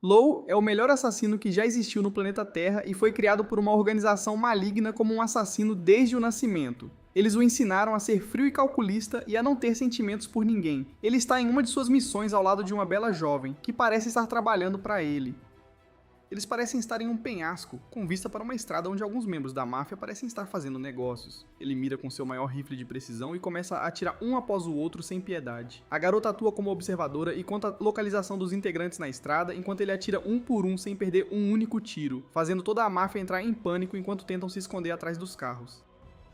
Law é o melhor assassino que já existiu no planeta Terra e foi criado por uma organização maligna como um assassino desde o nascimento. Eles o ensinaram a ser frio e calculista e a não ter sentimentos por ninguém. Ele está em uma de suas missões ao lado de uma bela jovem, que parece estar trabalhando para ele. Eles parecem estar em um penhasco, com vista para uma estrada onde alguns membros da máfia parecem estar fazendo negócios. Ele mira com seu maior rifle de precisão e começa a atirar um após o outro sem piedade. A garota atua como observadora e conta a localização dos integrantes na estrada, enquanto ele atira um por um sem perder um único tiro, fazendo toda a máfia entrar em pânico enquanto tentam se esconder atrás dos carros.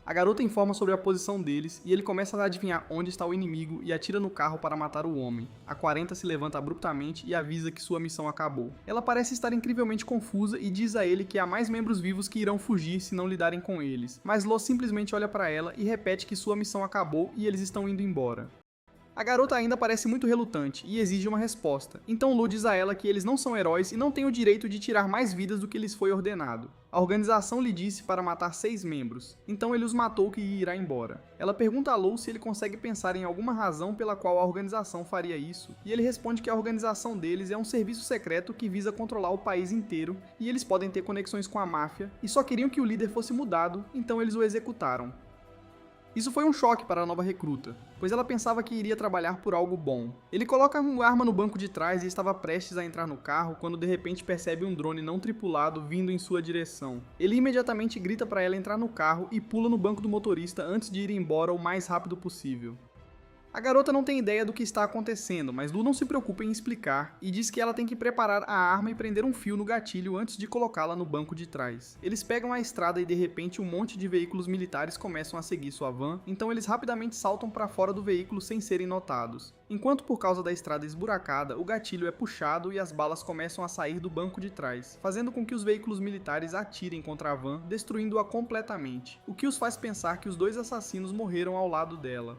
A garota informa sobre a posição deles e ele começa a adivinhar onde está o inimigo e atira no carro para matar o homem. A 40 se levanta abruptamente e avisa que sua missão acabou. Ela parece estar incrivelmente confusa e diz a ele que há mais membros vivos que irão fugir se não lidarem com eles, mas Law simplesmente olha para ela e repete que sua missão acabou e eles estão indo embora. A garota ainda parece muito relutante e exige uma resposta, então Law diz a ela que eles não são heróis e não têm o direito de tirar mais vidas do que lhes foi ordenado. A organização lhe disse para matar 6 membros, então ele os matou e irá embora. Ela pergunta a Law se ele consegue pensar em alguma razão pela qual a organização faria isso, e ele responde que a organização deles é um serviço secreto que visa controlar o país inteiro, e eles podem ter conexões com a máfia, e só queriam que o líder fosse mudado, então eles o executaram. Isso foi um choque para a nova recruta, pois ela pensava que iria trabalhar por algo bom. Ele coloca a arma no banco de trás e estava prestes a entrar no carro quando de repente percebe um drone não tripulado vindo em sua direção. Ele imediatamente grita para ela entrar no carro e pula no banco do motorista antes de ir embora o mais rápido possível. A garota não tem ideia do que está acontecendo, mas Law não se preocupa em explicar e diz que ela tem que preparar a arma e prender um fio no gatilho antes de colocá-la no banco de trás. Eles pegam a estrada e de repente um monte de veículos militares começam a seguir sua van, então eles rapidamente saltam para fora do veículo sem serem notados. Enquanto por causa da estrada esburacada, o gatilho é puxado e as balas começam a sair do banco de trás, fazendo com que os veículos militares atirem contra a van, destruindo-a completamente, o que os faz pensar que os 2 assassinos morreram ao lado dela.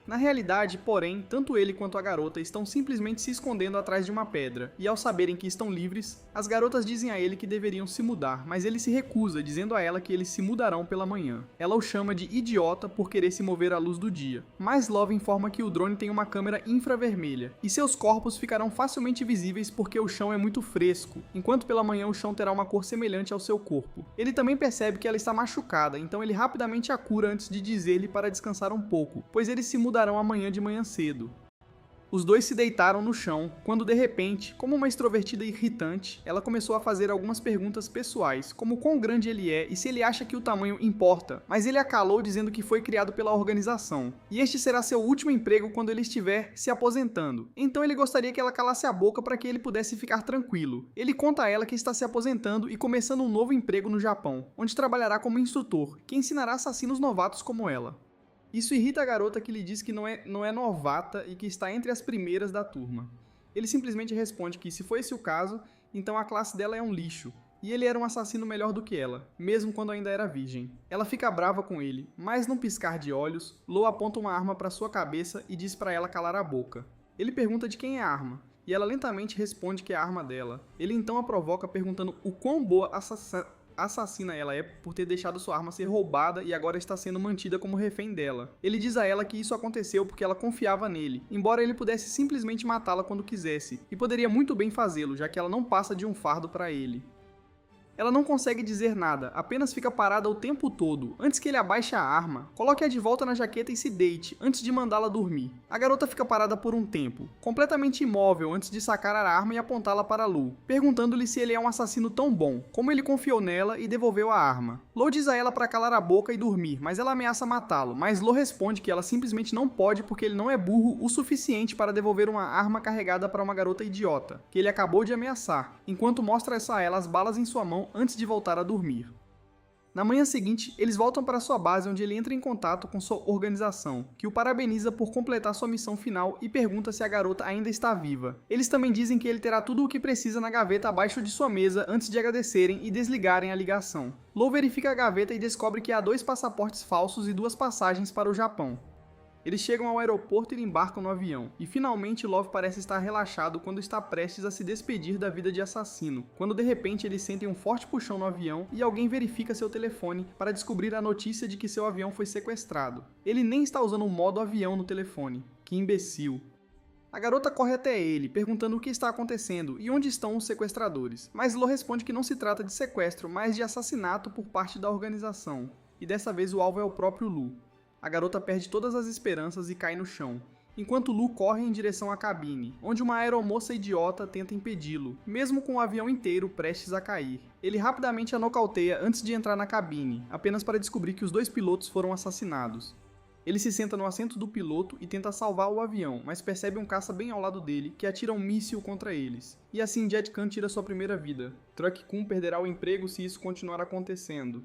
Na realidade, porém, tanto ele quanto a garota estão simplesmente se escondendo atrás de uma pedra, e ao saberem que estão livres, as garotas dizem a ele que deveriam se mudar, mas ele se recusa, dizendo a ela que eles se mudarão pela manhã. Ela o chama de idiota por querer se mover à luz do dia, mas Love informa que o drone tem uma câmera infravermelha, e seus corpos ficarão facilmente visíveis porque o chão é muito fresco, enquanto pela manhã o chão terá uma cor semelhante ao seu corpo. Ele também percebe que ela está machucada, então ele rapidamente a cura antes de dizer-lhe para descansar um pouco, pois eles se mudarão amanhã de manhã cedo. Os 2 se deitaram no chão, quando de repente, como uma extrovertida irritante, ela começou a fazer algumas perguntas pessoais, como quão grande ele é e se ele acha que o tamanho importa, mas ele a calou dizendo que foi criado pela organização, e este será seu último emprego quando ele estiver se aposentando. Então ele gostaria que ela calasse a boca para que ele pudesse ficar tranquilo. Ele conta a ela que está se aposentando e começando um novo emprego no Japão, onde trabalhará como instrutor, que ensinará assassinos novatos como ela. Isso irrita a garota, que lhe diz que não é novata e que está entre as primeiras da turma. Ele simplesmente responde que, se for esse o caso, então a classe dela é um lixo, e ele era um assassino melhor do que ela, mesmo quando ainda era virgem. Ela fica brava com ele, mas num piscar de olhos, Law aponta uma arma para sua cabeça e diz para ela calar a boca. Ele pergunta de quem é a arma, e ela lentamente responde que é a arma dela. Ele então a provoca perguntando o quão boa assassina ela é por ter deixado sua arma ser roubada e agora está sendo mantida como refém dela. Ele diz a ela que isso aconteceu porque ela confiava nele, embora ele pudesse simplesmente matá-la quando quisesse, e poderia muito bem fazê-lo, já que ela não passa de um fardo para ele. Ela não consegue dizer nada, apenas fica parada o tempo todo, antes que ele abaixe a arma, coloque-a de volta na jaqueta e se deite, antes de mandá-la dormir. A garota fica parada por um tempo, completamente imóvel antes de sacar a arma e apontá-la para Law, perguntando-lhe se ele é um assassino tão bom, como ele confiou nela e devolveu a arma. Law diz a ela para calar a boca e dormir, mas ela ameaça matá-lo, mas Law responde que ela simplesmente não pode porque ele não é burro o suficiente para devolver uma arma carregada para uma garota idiota, que ele acabou de ameaçar, enquanto mostra a ela as balas em sua mão antes de voltar a dormir. Na manhã seguinte, eles voltam para sua base, onde ele entra em contato com sua organização, que o parabeniza por completar sua missão final e pergunta se a garota ainda está viva. Eles também dizem que ele terá tudo o que precisa na gaveta abaixo de sua mesa antes de agradecerem e desligarem a ligação. Law verifica a gaveta e descobre que há 2 passaportes falsos e 2 passagens para o Japão. Eles chegam ao aeroporto e embarcam no avião, e finalmente Love parece estar relaxado quando está prestes a se despedir da vida de assassino, quando de repente eles sentem um forte puxão no avião e alguém verifica seu telefone para descobrir a notícia de que seu avião foi sequestrado. Ele nem está usando o modo avião no telefone. Que imbecil. A garota corre até ele, perguntando o que está acontecendo e onde estão os sequestradores, mas Lo responde que não se trata de sequestro, mas de assassinato por parte da organização, e dessa vez o alvo é o próprio Lu. A garota perde todas as esperanças e cai no chão, enquanto Lu corre em direção à cabine, onde uma aeromoça idiota tenta impedi-lo, mesmo com o avião inteiro prestes a cair. Ele rapidamente a nocauteia antes de entrar na cabine, apenas para descobrir que os dois pilotos foram assassinados. Ele se senta no assento do piloto e tenta salvar o avião, mas percebe um caça bem ao lado dele que atira um míssil contra eles. E assim Jet Khan tira sua primeira vida. Truck Kun perderá o emprego se isso continuar acontecendo.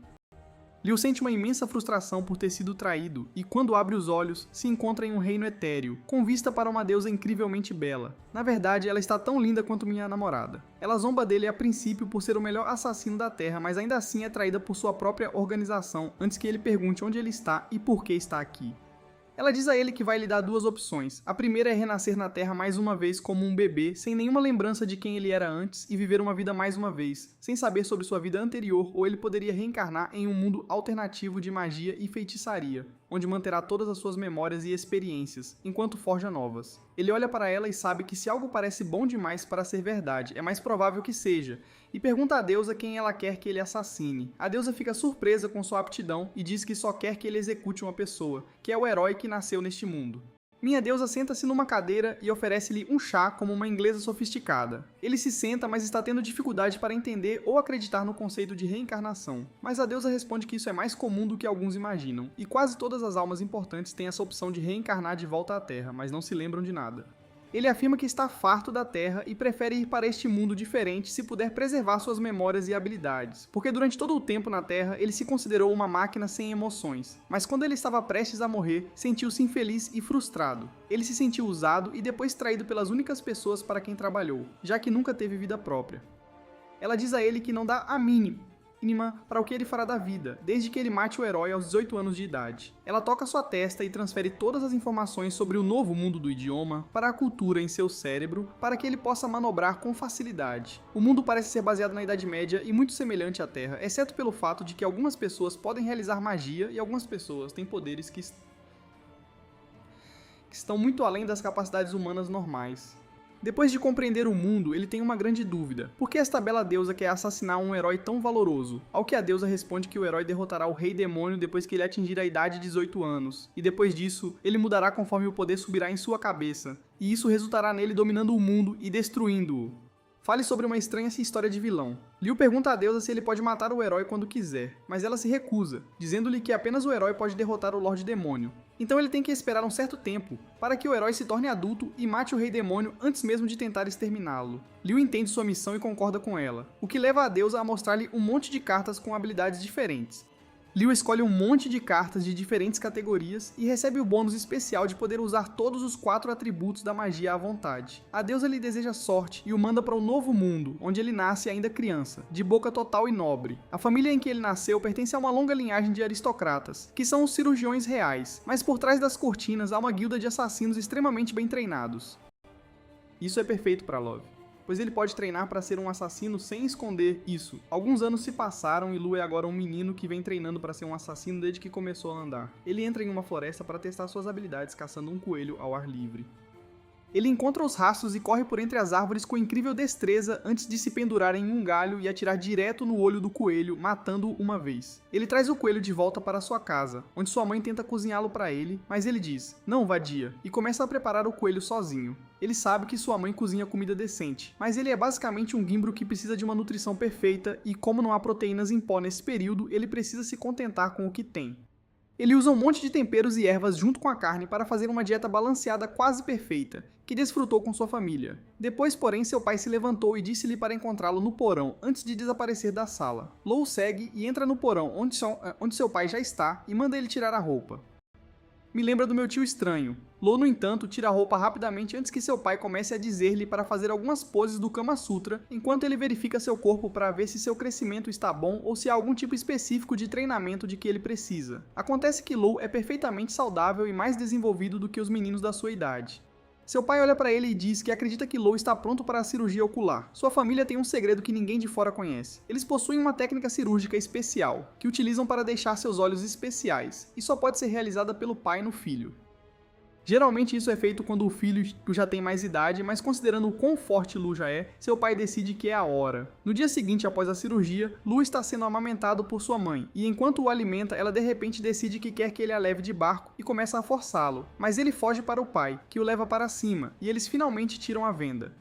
Liu sente uma imensa frustração por ter sido traído e, quando abre os olhos, se encontra em um reino etéreo, com vista para uma deusa incrivelmente bela. Na verdade, ela está tão linda quanto minha namorada. Ela zomba dele a princípio por ser o melhor assassino da Terra, mas ainda assim é traída por sua própria organização antes que ele pergunte onde ele está e por que está aqui. Ela diz a ele que vai lhe dar duas opções. A primeira é renascer na Terra mais uma vez como um bebê, sem nenhuma lembrança de quem ele era antes, e viver uma vida mais uma vez, sem saber sobre sua vida anterior, ou ele poderia reencarnar em um mundo alternativo de magia e feitiçaria, onde manterá todas as suas memórias e experiências, enquanto forja novas. Ele olha para ela e sabe que se algo parece bom demais para ser verdade, é mais provável que seja, e pergunta à deusa quem ela quer que ele assassine. A deusa fica surpresa com sua aptidão e diz que só quer que ele execute uma pessoa, que é o herói que nasceu neste mundo. Minha deusa senta-se numa cadeira e oferece-lhe um chá como uma inglesa sofisticada. Ele se senta, mas está tendo dificuldade para entender ou acreditar no conceito de reencarnação. Mas a deusa responde que isso é mais comum do que alguns imaginam, e quase todas as almas importantes têm essa opção de reencarnar de volta à Terra, mas não se lembram de nada. Ele afirma que está farto da Terra e prefere ir para este mundo diferente se puder preservar suas memórias e habilidades, porque durante todo o tempo na Terra ele se considerou uma máquina sem emoções, mas quando ele estava prestes a morrer, sentiu-se infeliz e frustrado. Ele se sentiu usado e depois traído pelas únicas pessoas para quem trabalhou, já que nunca teve vida própria. Ela diz a ele que não dá a mínima para o que ele fará da vida, desde que ele mate o herói aos 18 anos de idade. Ela toca sua testa e transfere todas as informações sobre o novo mundo do idioma para a cultura em seu cérebro, para que ele possa manobrar com facilidade. O mundo parece ser baseado na Idade Média e muito semelhante à Terra, exceto pelo fato de que algumas pessoas podem realizar magia e algumas pessoas têm poderes que estão muito além das capacidades humanas normais. Depois de compreender o mundo, ele tem uma grande dúvida. Por que esta bela deusa quer assassinar um herói tão valoroso? Ao que a deusa responde que o herói derrotará o Rei Demônio depois que ele atingir a idade de 18 anos. E depois disso, ele mudará conforme o poder subirá em sua cabeça. E isso resultará nele dominando o mundo e destruindo-o. Fale sobre uma estranha história de vilão. Liu pergunta à deusa se ele pode matar o herói quando quiser, mas ela se recusa, dizendo-lhe que apenas o herói pode derrotar o Lorde Demônio. Então ele tem que esperar um certo tempo, para que o herói se torne adulto e mate o Rei Demônio antes mesmo de tentar exterminá-lo. Liu entende sua missão e concorda com ela, o que leva a deusa a mostrar-lhe um monte de cartas com habilidades diferentes. Liu escolhe um monte de cartas de diferentes categorias e recebe o bônus especial de poder usar todos os 4 atributos da magia à vontade. A deusa lhe deseja sorte e o manda para o novo mundo, onde ele nasce ainda criança, de boca total e nobre. A família em que ele nasceu pertence a uma longa linhagem de aristocratas, que são os cirurgiões reais, mas por trás das cortinas há uma guilda de assassinos extremamente bem treinados. Isso é perfeito para Love, pois ele pode treinar para ser um assassino sem esconder isso. Alguns anos se passaram e Lu é agora um menino que vem treinando para ser um assassino desde que começou a andar. Ele entra em uma floresta para testar suas habilidades caçando um coelho ao ar livre. Ele encontra os rastros e corre por entre as árvores com incrível destreza antes de se pendurar em um galho e atirar direto no olho do coelho, matando-o uma vez. Ele traz o coelho de volta para sua casa, onde sua mãe tenta cozinhá-lo para ele, mas ele diz, "Não, vadia", e começa a preparar o coelho sozinho. Ele sabe que sua mãe cozinha comida decente, mas ele é basicamente um gimbro que precisa de uma nutrição perfeita e, como não há proteínas em pó nesse período, ele precisa se contentar com o que tem. Ele usa um monte de temperos e ervas junto com a carne para fazer uma dieta balanceada quase perfeita, que desfrutou com sua família. Depois, porém, seu pai se levantou e disse-lhe para encontrá-lo no porão, antes de desaparecer da sala. Lo segue e entra no porão, onde seu pai já está, e manda ele tirar a roupa. Me lembra do meu tio estranho. Lo, no entanto, tira a roupa rapidamente antes que seu pai comece a dizer-lhe para fazer algumas poses do Kama Sutra, enquanto ele verifica seu corpo para ver se seu crescimento está bom ou se há algum tipo específico de treinamento de que ele precisa. Acontece que Lo é perfeitamente saudável e mais desenvolvido do que os meninos da sua idade. Seu pai olha para ele e diz que acredita que Lo está pronto para a cirurgia ocular. Sua família tem um segredo que ninguém de fora conhece. Eles possuem uma técnica cirúrgica especial, que utilizam para deixar seus olhos especiais, e só pode ser realizada pelo pai no filho. Geralmente isso é feito quando o filho já tem mais idade, mas considerando o quão forte Lu já é, seu pai decide que é a hora. No dia seguinte, após a cirurgia, Lu está sendo amamentado por sua mãe, e enquanto o alimenta, ela de repente decide que quer que ele a leve de barco e começa a forçá-lo, mas ele foge para o pai, que o leva para cima, e eles finalmente tiram a venda.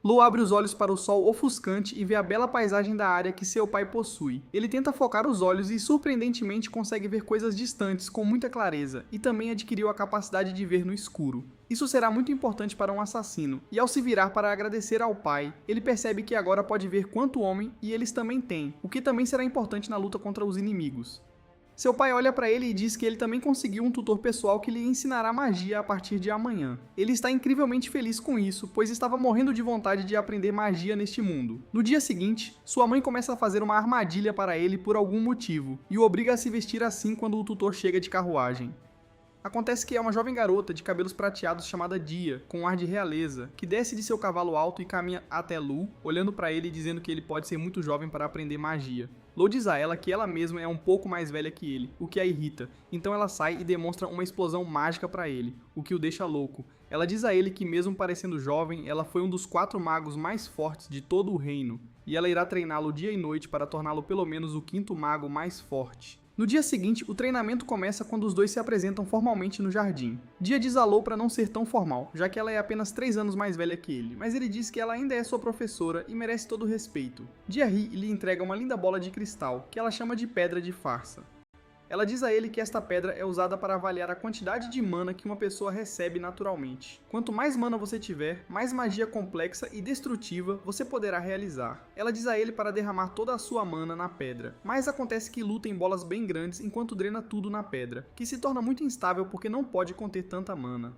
Lu abre os olhos para o sol ofuscante e vê a bela paisagem da área que seu pai possui. Ele tenta focar os olhos e surpreendentemente consegue ver coisas distantes com muita clareza, e também adquiriu a capacidade de ver no escuro. Isso será muito importante para um assassino, e ao se virar para agradecer ao pai, ele percebe que agora pode ver quanto homem e eles também têm, o que também será importante na luta contra os inimigos. Seu pai olha para ele e diz que ele também conseguiu um tutor pessoal que lhe ensinará magia a partir de amanhã. Ele está incrivelmente feliz com isso, pois estava morrendo de vontade de aprender magia neste mundo. No dia seguinte, sua mãe começa a fazer uma armadilha para ele por algum motivo, e o obriga a se vestir assim quando o tutor chega de carruagem. Acontece que é uma jovem garota de cabelos prateados chamada Dia, com um ar de realeza, que desce de seu cavalo alto e caminha até Lu, olhando para ele e dizendo que ele pode ser muito jovem para aprender magia. Lu diz a ela que ela mesma é um pouco mais velha que ele, o que a irrita, então ela sai e demonstra uma explosão mágica para ele, o que o deixa louco. Ela diz a ele que mesmo parecendo jovem, ela foi um dos 4 magos mais fortes de todo o reino, e ela irá treiná-lo dia e noite para torná-lo pelo menos o 5º mago mais forte. No dia seguinte, o treinamento começa quando os dois se apresentam formalmente no jardim. Dia diz a Lu para não ser tão formal, já que ela é apenas 3 anos mais velha que ele, mas ele diz que ela ainda é sua professora e merece todo o respeito. Dia ri e lhe entrega uma linda bola de cristal, que ela chama de pedra de farsa. Ela diz a ele que esta pedra é usada para avaliar a quantidade de mana que uma pessoa recebe naturalmente. Quanto mais mana você tiver, mais magia complexa e destrutiva você poderá realizar. Ela diz a ele para derramar toda a sua mana na pedra, mas acontece que Lu tem bolas bem grandes enquanto drena tudo na pedra, que se torna muito instável porque não pode conter tanta mana.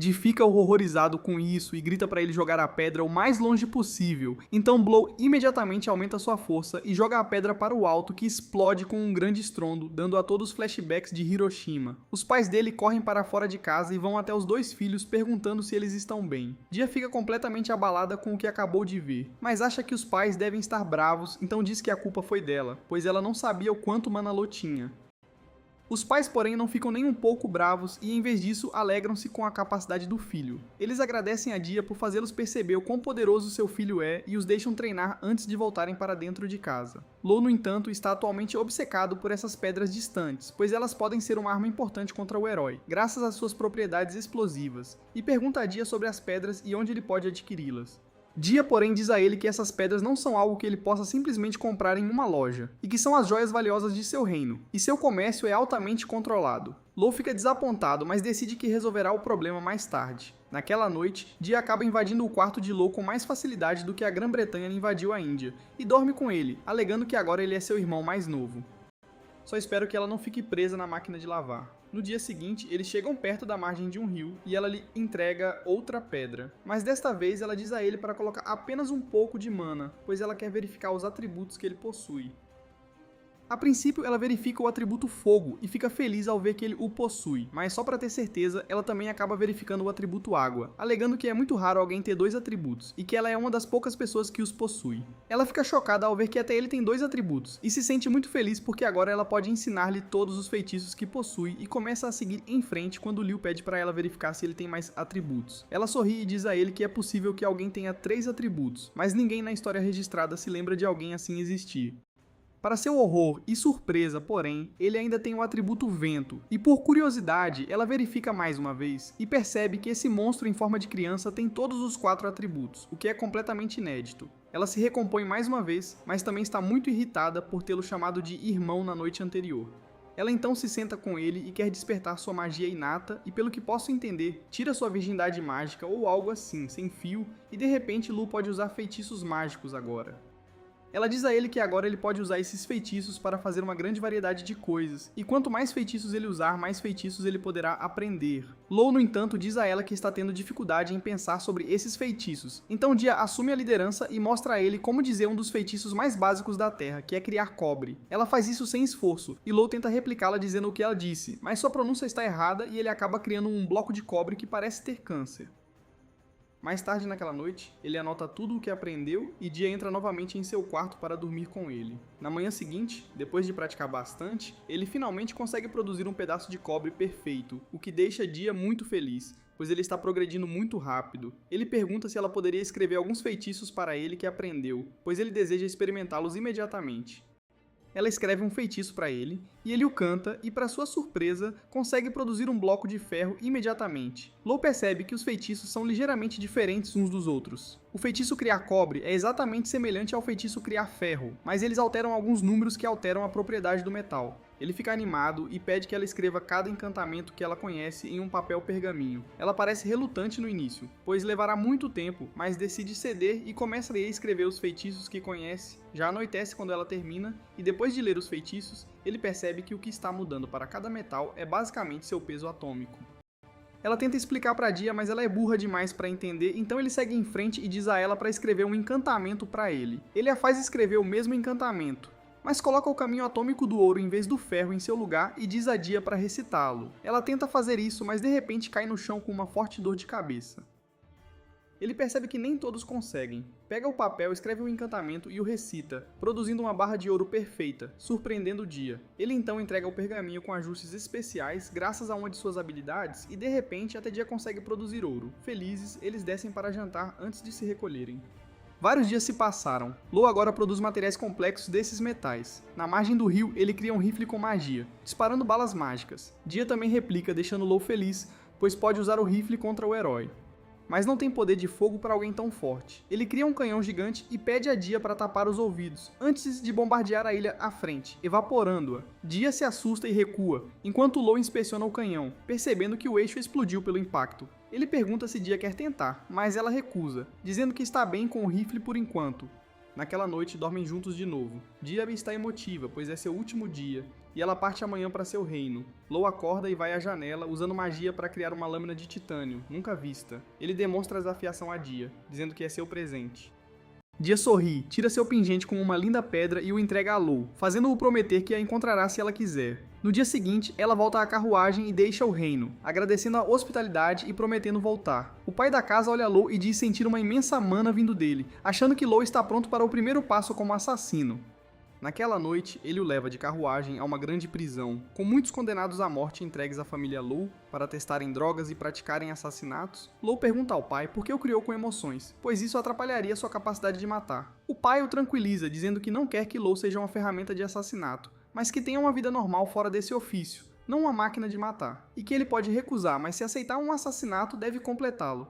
Dee fica horrorizado com isso e grita para ele jogar a pedra o mais longe possível, então Blow imediatamente aumenta sua força e joga a pedra para o alto, que explode com um grande estrondo, dando a todos flashbacks de Hiroshima. Os pais dele correm para fora de casa e vão até os 2 filhos perguntando se eles estão bem. Dia fica completamente abalada com o que acabou de ver, mas acha que os pais devem estar bravos, então diz que a culpa foi dela, pois ela não sabia o quanto mana Lu tinha. Os pais, porém, não ficam nem um pouco bravos e, em vez disso, alegram-se com a capacidade do filho. Eles agradecem a Dia por fazê-los perceber o quão poderoso seu filho é e os deixam treinar antes de voltarem para dentro de casa. Lo, no entanto, está atualmente obcecado por essas pedras distantes, pois elas podem ser uma arma importante contra o herói, graças às suas propriedades explosivas, e pergunta a Dia sobre as pedras e onde ele pode adquiri-las. Dia, porém, diz a ele que essas pedras não são algo que ele possa simplesmente comprar em uma loja, e que são as joias valiosas de seu reino, e seu comércio é altamente controlado. Lo fica desapontado, mas decide que resolverá o problema mais tarde. Naquela noite, Dia acaba invadindo o quarto de Lo com mais facilidade do que a Grã-Bretanha invadiu a Índia, e dorme com ele, alegando que agora ele é seu irmão mais novo. Só espero que ela não fique presa na máquina de lavar. No dia seguinte, eles chegam perto da margem de um rio e ela lhe entrega outra pedra. Mas desta vez ela diz a ele para colocar apenas um pouco de mana, pois ela quer verificar os atributos que ele possui. A princípio, ela verifica o atributo fogo e fica feliz ao ver que ele o possui, mas só para ter certeza, ela também acaba verificando o atributo água, alegando que é muito raro alguém ter 2 atributos e que ela é uma das poucas pessoas que os possui. Ela fica chocada ao ver que até ele tem 2 atributos e se sente muito feliz porque agora ela pode ensinar-lhe todos os feitiços que possui e começa a seguir em frente quando Liu pede para ela verificar se ele tem mais atributos. Ela sorri e diz a ele que é possível que alguém tenha 3 atributos, mas ninguém na história registrada se lembra de alguém assim existir. Para seu horror e surpresa, porém, ele ainda tem o atributo vento, e por curiosidade, ela verifica mais uma vez e percebe que esse monstro em forma de criança tem todos os 4 atributos, o que é completamente inédito. Ela se recompõe mais uma vez, mas também está muito irritada por tê-lo chamado de irmão na noite anterior. Ela então se senta com ele e quer despertar sua magia inata e, pelo que posso entender, tira sua virgindade mágica ou algo assim, sem fio, e de repente Lu pode usar feitiços mágicos agora. Ela diz a ele que agora ele pode usar esses feitiços para fazer uma grande variedade de coisas, e quanto mais feitiços ele usar, mais feitiços ele poderá aprender. Lo, no entanto, diz a ela que está tendo dificuldade em pensar sobre esses feitiços, então Dia assume a liderança e mostra a ele como dizer um dos feitiços mais básicos da Terra, que é criar cobre. Ela faz isso sem esforço, e Lo tenta replicá-la dizendo o que ela disse, mas sua pronúncia está errada e ele acaba criando um bloco de cobre que parece ter câncer. Mais tarde naquela noite, ele anota tudo o que aprendeu e Dia entra novamente em seu quarto para dormir com ele. Na manhã seguinte, depois de praticar bastante, ele finalmente consegue produzir um pedaço de cobre perfeito, o que deixa Dia muito feliz, pois ele está progredindo muito rápido. Ele pergunta se ela poderia escrever alguns feitiços para ele que aprendeu, pois ele deseja experimentá-los imediatamente. Ela escreve um feitiço para ele, e ele o canta e, para sua surpresa, consegue produzir um bloco de ferro imediatamente. Lou percebe que os feitiços são ligeiramente diferentes uns dos outros. O feitiço criar cobre é exatamente semelhante ao feitiço criar ferro, mas eles alteram alguns números que alteram a propriedade do metal. Ele fica animado e pede que ela escreva cada encantamento que ela conhece em um papel pergaminho. Ela parece relutante no início, pois levará muito tempo, mas decide ceder e começa a escrever os feitiços que conhece. Já anoitece quando ela termina, e depois de ler os feitiços, ele percebe que o que está mudando para cada metal é basicamente seu peso atômico. Ela tenta explicar para Dia, mas ela é burra demais para entender, então ele segue em frente e diz a ela para escrever um encantamento para ele. Ele a faz escrever o mesmo encantamento, mas coloca o caminho atômico do ouro em vez do ferro em seu lugar e diz a Dia para recitá-lo. Ela tenta fazer isso, mas de repente cai no chão com uma forte dor de cabeça. Ele percebe que nem todos conseguem. Pega o papel, escreve um encantamento e o recita, produzindo uma barra de ouro perfeita, surpreendendo Dia. Ele então entrega o pergaminho com ajustes especiais graças a uma de suas habilidades e de repente até Dia consegue produzir ouro. Felizes, eles descem para jantar antes de se recolherem. Vários dias se passaram. Lou agora produz materiais complexos desses metais. Na margem do rio, ele cria um rifle com magia, disparando balas mágicas. Dia também replica, deixando Lou feliz, pois pode usar o rifle contra o herói. Mas não tem poder de fogo para alguém tão forte. Ele cria um canhão gigante e pede a Dia para tapar os ouvidos, antes de bombardear a ilha à frente, evaporando-a. Dia se assusta e recua, enquanto Lou inspeciona o canhão, percebendo que o eixo explodiu pelo impacto. Ele pergunta se Dia quer tentar, mas ela recusa, dizendo que está bem com o rifle por enquanto. Naquela noite, dormem juntos de novo. Dia está emotiva, pois é seu último dia, e ela parte amanhã para seu reino. Lou acorda e vai à janela, usando magia para criar uma lâmina de titânio, nunca vista. Ele demonstra a desafiação a Dia, dizendo que é seu presente. Dia sorri, tira seu pingente com uma linda pedra e o entrega a Lou, fazendo-o prometer que a encontrará se ela quiser. No dia seguinte, ela volta à carruagem e deixa o reino, agradecendo a hospitalidade e prometendo voltar. O pai da casa olha Lou e diz sentir uma imensa mana vindo dele, achando que Lou está pronto para o primeiro passo como assassino. Naquela noite, ele o leva de carruagem a uma grande prisão, com muitos condenados à morte entregues à família Lou para testarem drogas e praticarem assassinatos. Lou pergunta ao pai por que o criou com emoções, pois isso atrapalharia sua capacidade de matar. O pai o tranquiliza, dizendo que não quer que Lou seja uma ferramenta de assassinato, mas que tenha uma vida normal fora desse ofício, não uma máquina de matar, e que ele pode recusar, mas se aceitar um assassinato, deve completá-lo.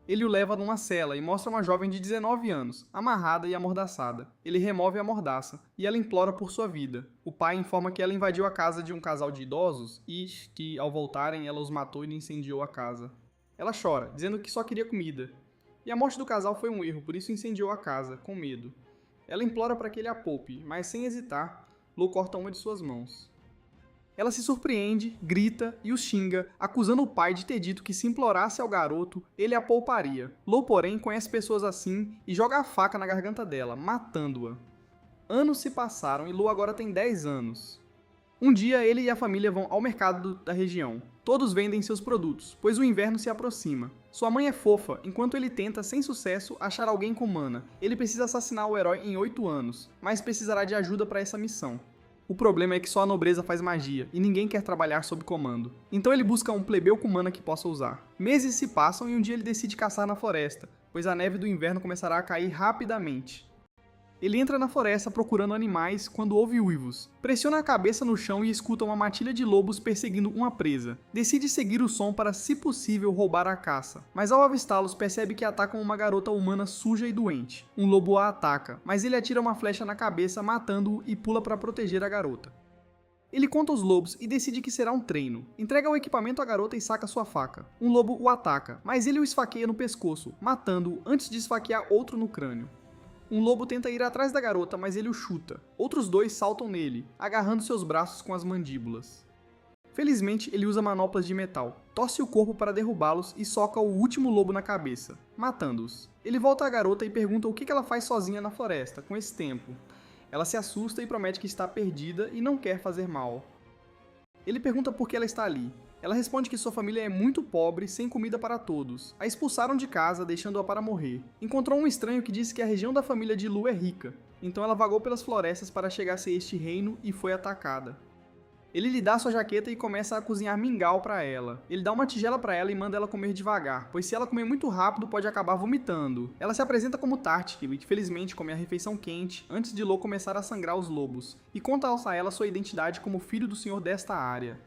Ele o leva numa cela e mostra uma jovem de 19 anos, amarrada e amordaçada. Ele remove a mordaça, e ela implora por sua vida. O pai informa que ela invadiu a casa de um casal de idosos e que, ao voltarem, ela os matou e incendiou a casa. Ela chora, dizendo que só queria comida. E a morte do casal foi um erro, por isso incendiou a casa, com medo. Ela implora para que ele a poupe, mas sem hesitar, Lou corta uma de suas mãos. Ela se surpreende, grita e o xinga, acusando o pai de ter dito que se implorasse ao garoto, ele a pouparia. Lou, porém, conhece pessoas assim e joga a faca na garganta dela, matando-a. Anos se passaram e Lou agora tem 10 anos. Um dia, ele e a família vão ao mercado da região. Todos vendem seus produtos, pois o inverno se aproxima. Sua mãe é fofa, enquanto ele tenta, sem sucesso, achar alguém com mana. Ele precisa assassinar o herói em 8 anos, mas precisará de ajuda para essa missão. O problema é que só a nobreza faz magia, e ninguém quer trabalhar sob comando. Então ele busca um plebeu com mana que possa usar. Meses se passam e um dia ele decide caçar na floresta, pois a neve do inverno começará a cair rapidamente. Ele entra na floresta procurando animais quando ouve uivos. Pressiona a cabeça no chão e escuta uma matilha de lobos perseguindo uma presa. Decide seguir o som para, se possível, roubar a caça. Mas ao avistá-los, percebe que atacam uma garota humana suja e doente. Um lobo a ataca, mas ele atira uma flecha na cabeça, matando-o e pula para proteger a garota. Ele conta os lobos e decide que será um treino. Entrega o equipamento à garota e saca sua faca. Um lobo o ataca, mas ele o esfaqueia no pescoço, matando-o antes de esfaquear outro no crânio. Um lobo tenta ir atrás da garota, mas ele o chuta. Outros dois saltam nele, agarrando seus braços com as mandíbulas. Felizmente, ele usa manoplas de metal, torce o corpo para derrubá-los e soca o último lobo na cabeça, matando-os. Ele volta à garota e pergunta o que ela faz sozinha na floresta, com esse tempo. Ela se assusta e promete que está perdida e não quer fazer mal. Ele pergunta por que ela está ali. Ela responde que sua família é muito pobre, sem comida para todos. A expulsaram de casa, deixando-a para morrer. Encontrou um estranho que disse que a região da família de Lu é rica. Então ela vagou pelas florestas para chegar a este reino e foi atacada. Ele lhe dá sua jaqueta e começa a cozinhar mingau para ela. Ele dá uma tigela para ela e manda ela comer devagar, pois se ela comer muito rápido pode acabar vomitando. Ela se apresenta como Tart, que felizmente come a refeição quente antes de Lo começar a sangrar os lobos, e conta a ela sua identidade como filho do senhor desta área.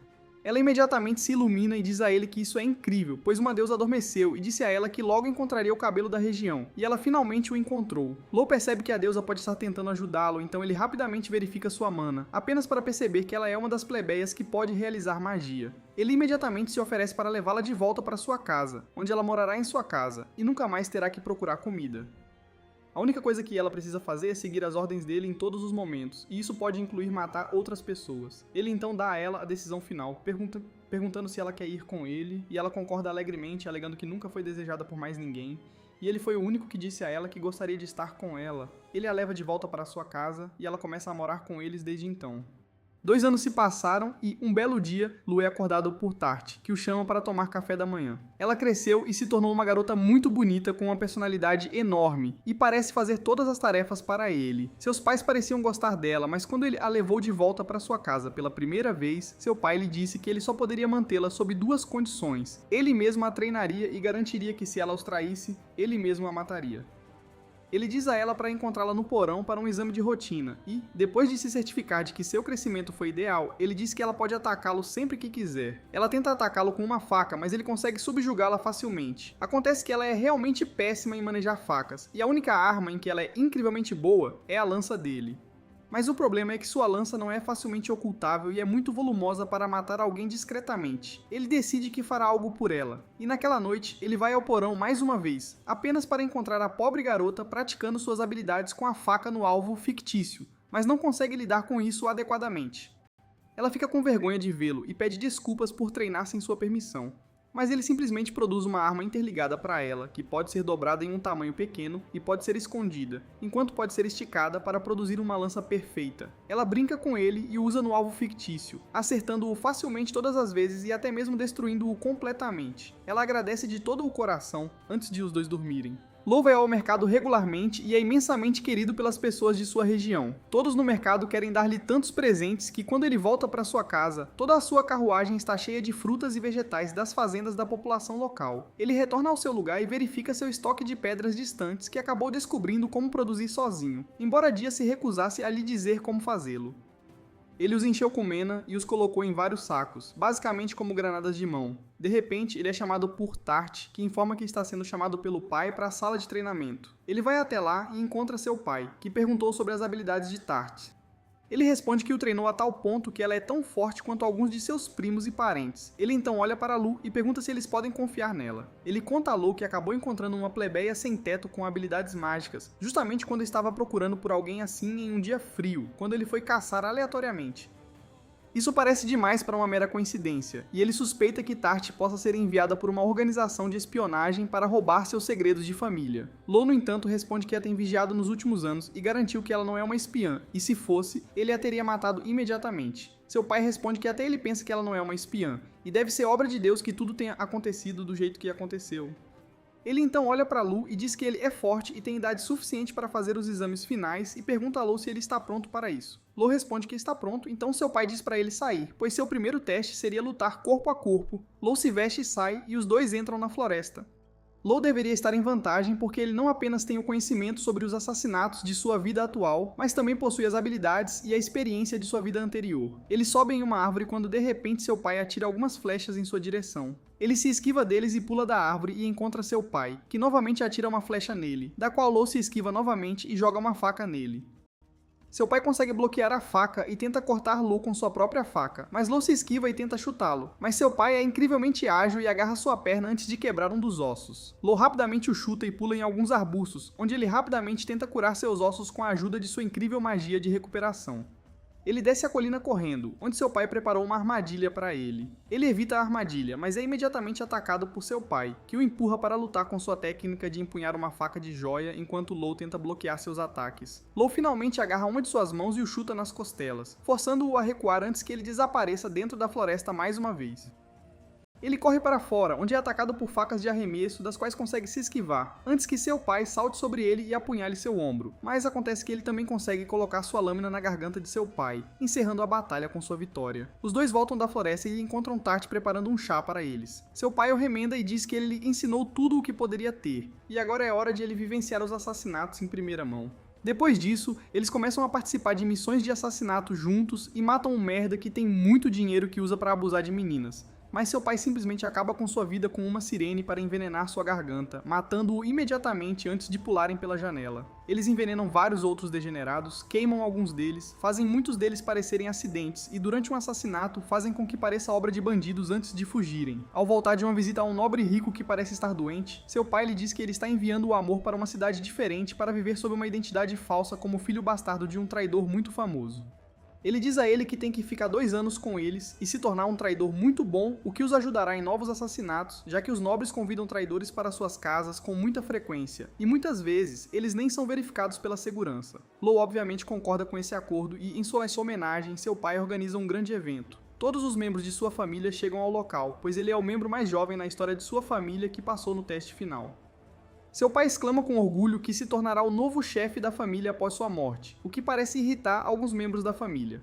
Ela imediatamente se ilumina e diz a ele que isso é incrível, pois uma deusa adormeceu e disse a ela que logo encontraria o cabelo da região, e ela finalmente o encontrou. Lo percebe que a deusa pode estar tentando ajudá-lo, então ele rapidamente verifica sua mana, apenas para perceber que ela é uma das plebeias que pode realizar magia. Ele imediatamente se oferece para levá-la de volta para sua casa, onde ela morará em sua casa, e nunca mais terá que procurar comida. A única coisa que ela precisa fazer é seguir as ordens dele em todos os momentos, e isso pode incluir matar outras pessoas. Ele então dá a ela a decisão final, perguntando se ela quer ir com ele, e ela concorda alegremente, alegando que nunca foi desejada por mais ninguém, e ele foi o único que disse a ela que gostaria de estar com ela. Ele a leva de volta para sua casa, e ela começa a morar com eles desde então. 2 anos se passaram e, um belo dia, Lu é acordado por Tart, que o chama para tomar café da manhã. Ela cresceu e se tornou uma garota muito bonita com uma personalidade enorme e parece fazer todas as tarefas para ele. Seus pais pareciam gostar dela, mas quando ele a levou de volta para sua casa pela primeira vez, seu pai lhe disse que ele só poderia mantê-la sob 2 condições. Ele mesmo a treinaria e garantiria que se ela os traísse, ele mesmo a mataria. Ele diz a ela para encontrá-la no porão para um exame de rotina e, depois de se certificar de que seu crescimento foi ideal, ele diz que ela pode atacá-lo sempre que quiser. Ela tenta atacá-lo com uma faca, mas ele consegue subjugá-la facilmente. Acontece que ela é realmente péssima em manejar facas, e a única arma em que ela é incrivelmente boa é a lança dele. Mas o problema é que sua lança não é facilmente ocultável e é muito volumosa para matar alguém discretamente. Ele decide que fará algo por ela, e naquela noite ele vai ao porão mais uma vez, apenas para encontrar a pobre garota praticando suas habilidades com a faca no alvo fictício, mas não consegue lidar com isso adequadamente. Ela fica com vergonha de vê-lo e pede desculpas por treinar sem sua permissão. Mas ele simplesmente produz uma arma interligada para ela, que pode ser dobrada em um tamanho pequeno e pode ser escondida, enquanto pode ser esticada para produzir uma lança perfeita. Ela brinca com ele e usa no alvo fictício, acertando-o facilmente todas as vezes e até mesmo destruindo-o completamente. Ela agradece de todo o coração antes de os dois dormirem. Lo vai ao mercado regularmente e é imensamente querido pelas pessoas de sua região. Todos no mercado querem dar-lhe tantos presentes que, quando ele volta para sua casa, toda a sua carruagem está cheia de frutas e vegetais das fazendas da população local. Ele retorna ao seu lugar e verifica seu estoque de pedras distantes que acabou descobrindo como produzir sozinho, embora Dia se recusasse a lhe dizer como fazê-lo. Ele os encheu com mena e os colocou em vários sacos, basicamente como granadas de mão. De repente, ele é chamado por Tart, que informa que está sendo chamado pelo pai para a sala de treinamento. Ele vai até lá e encontra seu pai, que perguntou sobre as habilidades de Tart. Ele responde que o treinou a tal ponto que ela é tão forte quanto alguns de seus primos e parentes. Ele então olha para Lu e pergunta se eles podem confiar nela. Ele conta a Lu que acabou encontrando uma plebeia sem teto com habilidades mágicas, justamente quando estava procurando por alguém assim em um dia frio, quando ele foi caçar aleatoriamente. Isso parece demais para uma mera coincidência, e ele suspeita que Tart possa ser enviada por uma organização de espionagem para roubar seus segredos de família. Lo, no entanto, responde que a tem vigiado nos últimos anos e garantiu que ela não é uma espiã, e se fosse, ele a teria matado imediatamente. Seu pai responde que até ele pensa que ela não é uma espiã, e deve ser obra de Deus que tudo tenha acontecido do jeito que aconteceu. Ele então olha para Lu e diz que ele é forte e tem idade suficiente para fazer os exames finais e pergunta a Lu se ele está pronto para isso. Lu responde que está pronto, então seu pai diz para ele sair, pois seu primeiro teste seria lutar corpo a corpo. Lu se veste e sai e os dois entram na floresta. Lo deveria estar em vantagem porque ele não apenas tem o conhecimento sobre os assassinatos de sua vida atual, mas também possui as habilidades e a experiência de sua vida anterior. Ele sobe em uma árvore quando de repente seu pai atira algumas flechas em sua direção. Ele se esquiva deles e pula da árvore e encontra seu pai, que novamente atira uma flecha nele, da qual Lo se esquiva novamente e joga uma faca nele. Seu pai consegue bloquear a faca e tenta cortar Lo com sua própria faca, mas Lo se esquiva e tenta chutá-lo. Mas seu pai é incrivelmente ágil e agarra sua perna antes de quebrar um dos ossos. Lo rapidamente o chuta e pula em alguns arbustos, onde ele rapidamente tenta curar seus ossos com a ajuda de sua incrível magia de recuperação. Ele desce a colina correndo, onde seu pai preparou uma armadilha para ele. Ele evita a armadilha, mas é imediatamente atacado por seu pai, que o empurra para lutar com sua técnica de empunhar uma faca de joia enquanto Lo tenta bloquear seus ataques. Lo finalmente agarra uma de suas mãos e o chuta nas costelas, forçando-o a recuar antes que ele desapareça dentro da floresta mais uma vez. Ele corre para fora, onde é atacado por facas de arremesso, das quais consegue se esquivar, antes que seu pai salte sobre ele e apunhale seu ombro. Mas acontece que ele também consegue colocar sua lâmina na garganta de seu pai, encerrando a batalha com sua vitória. Os dois voltam da floresta e encontram Tart preparando um chá para eles. Seu pai o remenda e diz que ele lhe ensinou tudo o que poderia ter, e agora é hora de ele vivenciar os assassinatos em primeira mão. Depois disso, eles começam a participar de missões de assassinato juntos e matam um merda que tem muito dinheiro que usa para abusar de meninas. Mas seu pai simplesmente acaba com sua vida com uma sirene para envenenar sua garganta, matando-o imediatamente antes de pularem pela janela. Eles envenenam vários outros degenerados, queimam alguns deles, fazem muitos deles parecerem acidentes e durante um assassinato fazem com que pareça obra de bandidos antes de fugirem. Ao voltar de uma visita a um nobre rico que parece estar doente, seu pai lhe diz que ele está enviando o amor para uma cidade diferente para viver sob uma identidade falsa como filho bastardo de um traidor muito famoso. Ele diz a ele que tem que ficar 2 anos com eles e se tornar um traidor muito bom, o que os ajudará em novos assassinatos, já que os nobres convidam traidores para suas casas com muita frequência, e muitas vezes eles nem são verificados pela segurança. Lou obviamente concorda com esse acordo e, em sua homenagem, seu pai organiza um grande evento. Todos os membros de sua família chegam ao local, pois ele é o membro mais jovem na história de sua família que passou no teste final. Seu pai exclama com orgulho que se tornará o novo chefe da família após sua morte, o que parece irritar alguns membros da família.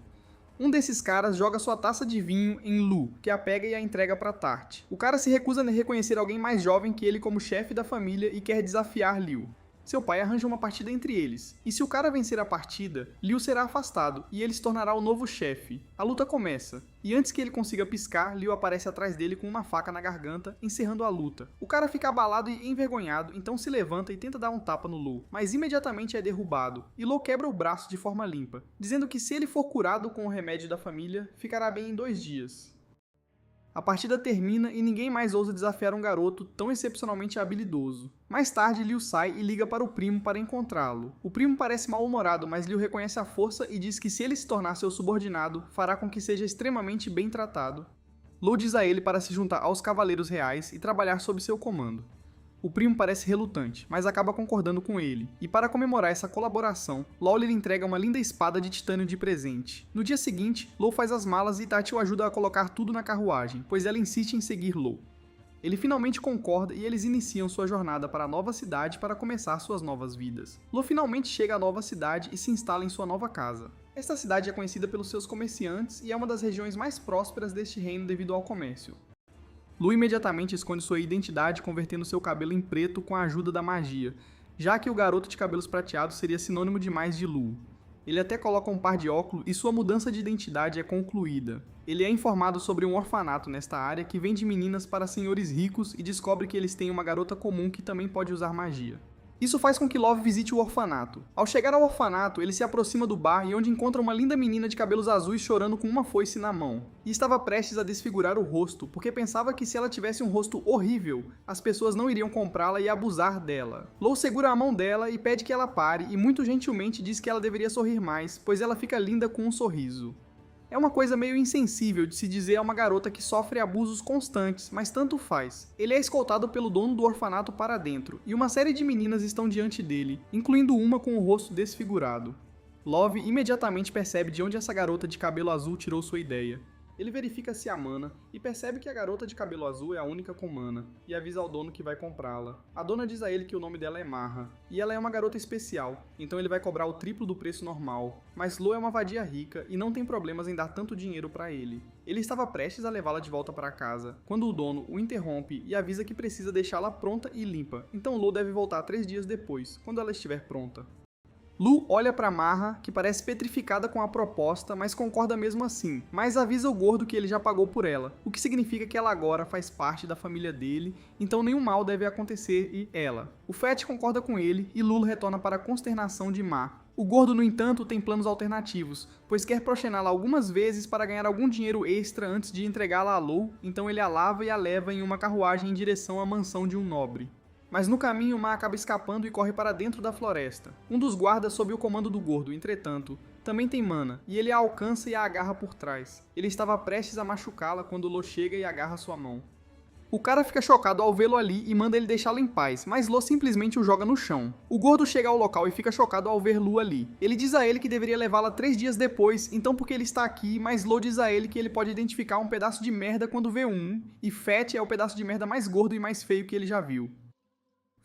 Um desses caras joga sua taça de vinho em Lou, que a pega e a entrega para Tart. O cara se recusa a reconhecer alguém mais jovem que ele como chefe da família e quer desafiar Liu. Seu pai arranja uma partida entre eles, e se o cara vencer a partida, Liu será afastado e ele se tornará o novo chefe. A luta começa, e antes que ele consiga piscar, Liu aparece atrás dele com uma faca na garganta, encerrando a luta. O cara fica abalado e envergonhado, então se levanta e tenta dar um tapa no Lou, mas imediatamente é derrubado, e Lou quebra o braço de forma limpa, dizendo que se ele for curado com o remédio da família, ficará bem em 2 dias. A partida termina e ninguém mais ousa desafiar um garoto tão excepcionalmente habilidoso. Mais tarde, Liu sai e liga para o primo para encontrá-lo. O primo parece mal-humorado, mas Liu reconhece a força e diz que se ele se tornar seu subordinado, fará com que seja extremamente bem tratado. Lou diz a ele para se juntar aos Cavaleiros Reais e trabalhar sob seu comando. O primo parece relutante, mas acaba concordando com ele, e para comemorar essa colaboração, Lou lhe entrega uma linda espada de titânio de presente. No dia seguinte, Lou faz as malas e Tati o ajuda a colocar tudo na carruagem, pois ela insiste em seguir Lou. Ele finalmente concorda e eles iniciam sua jornada para a nova cidade para começar suas novas vidas. Lou finalmente chega à nova cidade e se instala em sua nova casa. Esta cidade é conhecida pelos seus comerciantes e é uma das regiões mais prósperas deste reino devido ao comércio. Lou imediatamente esconde sua identidade convertendo seu cabelo em preto com a ajuda da magia, já que o garoto de cabelos prateados seria sinônimo demais de Lou. Ele até coloca um par de óculos e sua mudança de identidade é concluída. Ele é informado sobre um orfanato nesta área que vende meninas para senhores ricos e descobre que eles têm uma garota comum que também pode usar magia. Isso faz com que Love visite o orfanato. Ao chegar ao orfanato, ele se aproxima do bar e onde encontra uma linda menina de cabelos azuis chorando com uma foice na mão. E estava prestes a desfigurar o rosto, porque pensava que se ela tivesse um rosto horrível, as pessoas não iriam comprá-la e abusar dela. Lou segura a mão dela e pede que ela pare e muito gentilmente diz que ela deveria sorrir mais, pois ela fica linda com um sorriso. É uma coisa meio insensível de se dizer a uma garota que sofre abusos constantes, mas tanto faz. Ele é escoltado pelo dono do orfanato para dentro, e uma série de meninas estão diante dele, incluindo uma com o rosto desfigurado. Love imediatamente percebe de onde essa garota de cabelo azul tirou sua ideia. Ele verifica se há mana e percebe que a garota de cabelo azul é a única com mana, e avisa ao dono que vai comprá-la. A dona diz a ele que o nome dela é Marra, e ela é uma garota especial, então ele vai cobrar o triplo do preço normal. Mas Lou é uma vadia rica e não tem problemas em dar tanto dinheiro para ele. Ele estava prestes a levá-la de volta para casa, quando o dono o interrompe e avisa que precisa deixá-la pronta e limpa, então Lou deve voltar 3 dias depois, quando ela estiver pronta. Lou olha para Marra, que parece petrificada com a proposta, mas concorda mesmo assim, mas avisa o gordo que ele já pagou por ela, o que significa que ela agora faz parte da família dele, então nenhum mal deve acontecer e ela. O Fett concorda com ele e Lula retorna para a consternação de Mar. O gordo, no entanto, tem planos alternativos, pois quer proxená-la algumas vezes para ganhar algum dinheiro extra antes de entregá-la a Lou, então ele a lava e a leva em uma carruagem em direção à mansão de um nobre. Mas no caminho, Ma acaba escapando e corre para dentro da floresta. Um dos guardas sob o comando do gordo, entretanto, também tem mana, e ele a alcança e a agarra por trás. Ele estava prestes a machucá-la quando Lou chega e agarra sua mão. O cara fica chocado ao vê-lo ali e manda ele deixá-lo em paz, mas Lo simplesmente o joga no chão. O gordo chega ao local e fica chocado ao ver Lu ali. Ele diz a ele que deveria levá-la 3 dias depois, então porque ele está aqui, mas Lo diz a ele que ele pode identificar um pedaço de merda quando vê um, e Fat é o pedaço de merda mais gordo e mais feio que ele já viu.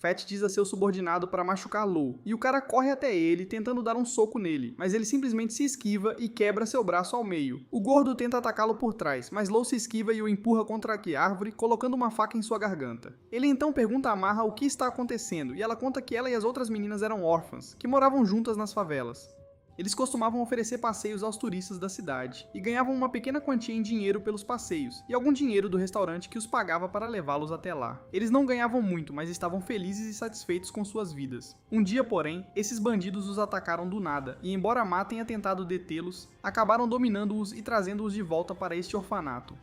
Fat diz a seu subordinado para machucar Lo, e o cara corre até ele, tentando dar um soco nele, mas ele simplesmente se esquiva e quebra seu braço ao meio. O gordo tenta atacá-lo por trás, mas Lo se esquiva e o empurra contra a árvore, colocando uma faca em sua garganta. Ele então pergunta a Marra o que está acontecendo, e ela conta que ela e as outras meninas eram órfãs, que moravam juntas nas favelas. Eles costumavam oferecer passeios aos turistas da cidade, e ganhavam uma pequena quantia em dinheiro pelos passeios, e algum dinheiro do restaurante que os pagava para levá-los até lá. Eles não ganhavam muito, mas estavam felizes e satisfeitos com suas vidas. Um dia, porém, esses bandidos os atacaram do nada, e embora Ma tenha tentado detê-los, acabaram dominando-os e trazendo-os de volta para este orfanato.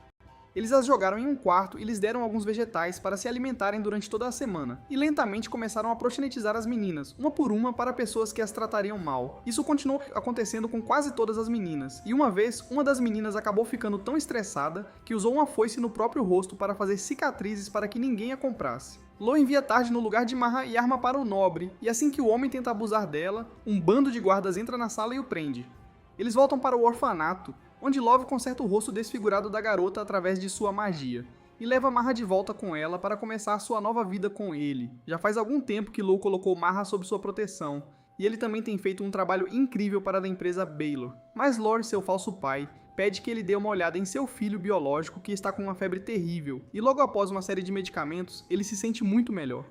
Eles as jogaram em um quarto e lhes deram alguns vegetais para se alimentarem durante toda a semana, e lentamente começaram a proxenetizar as meninas, uma por uma, para pessoas que as tratariam mal. Isso continuou acontecendo com quase todas as meninas, e uma vez, uma das meninas acabou ficando tão estressada que usou uma foice no próprio rosto para fazer cicatrizes para que ninguém a comprasse. Lo envia Tarde no lugar de Marra e arma para o nobre, e assim que o homem tenta abusar dela, um bando de guardas entra na sala e o prende. Eles voltam para o orfanato, onde Love conserta o rosto desfigurado da garota através de sua magia, e leva Marra de volta com ela para começar sua nova vida com ele. Já faz algum tempo que Lo colocou Marra sob sua proteção, e ele também tem feito um trabalho incrível para a empresa Baylor. Mas Lore, seu falso pai, pede que ele dê uma olhada em seu filho biológico que está com uma febre terrível, e logo após uma série de medicamentos, ele se sente muito melhor.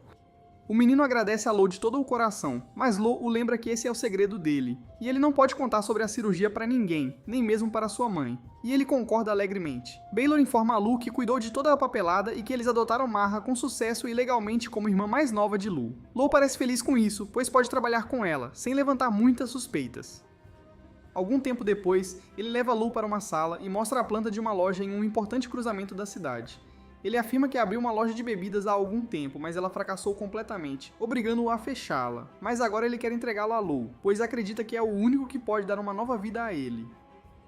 O menino agradece a Lo de todo o coração, mas Lo o lembra que esse é o segredo dele, e ele não pode contar sobre a cirurgia para ninguém, nem mesmo para sua mãe, e ele concorda alegremente. Baylor informa a Lu que cuidou de toda a papelada e que eles adotaram Marra com sucesso e legalmente como irmã mais nova de Lu. Lo parece feliz com isso, pois pode trabalhar com ela, sem levantar muitas suspeitas. Algum tempo depois, ele leva Lu para uma sala e mostra a planta de uma loja em um importante cruzamento da cidade. Ele afirma que abriu uma loja de bebidas há algum tempo, mas ela fracassou completamente, obrigando-o a fechá-la. Mas agora ele quer entregá-la a Lo, pois acredita que é o único que pode dar uma nova vida a ele.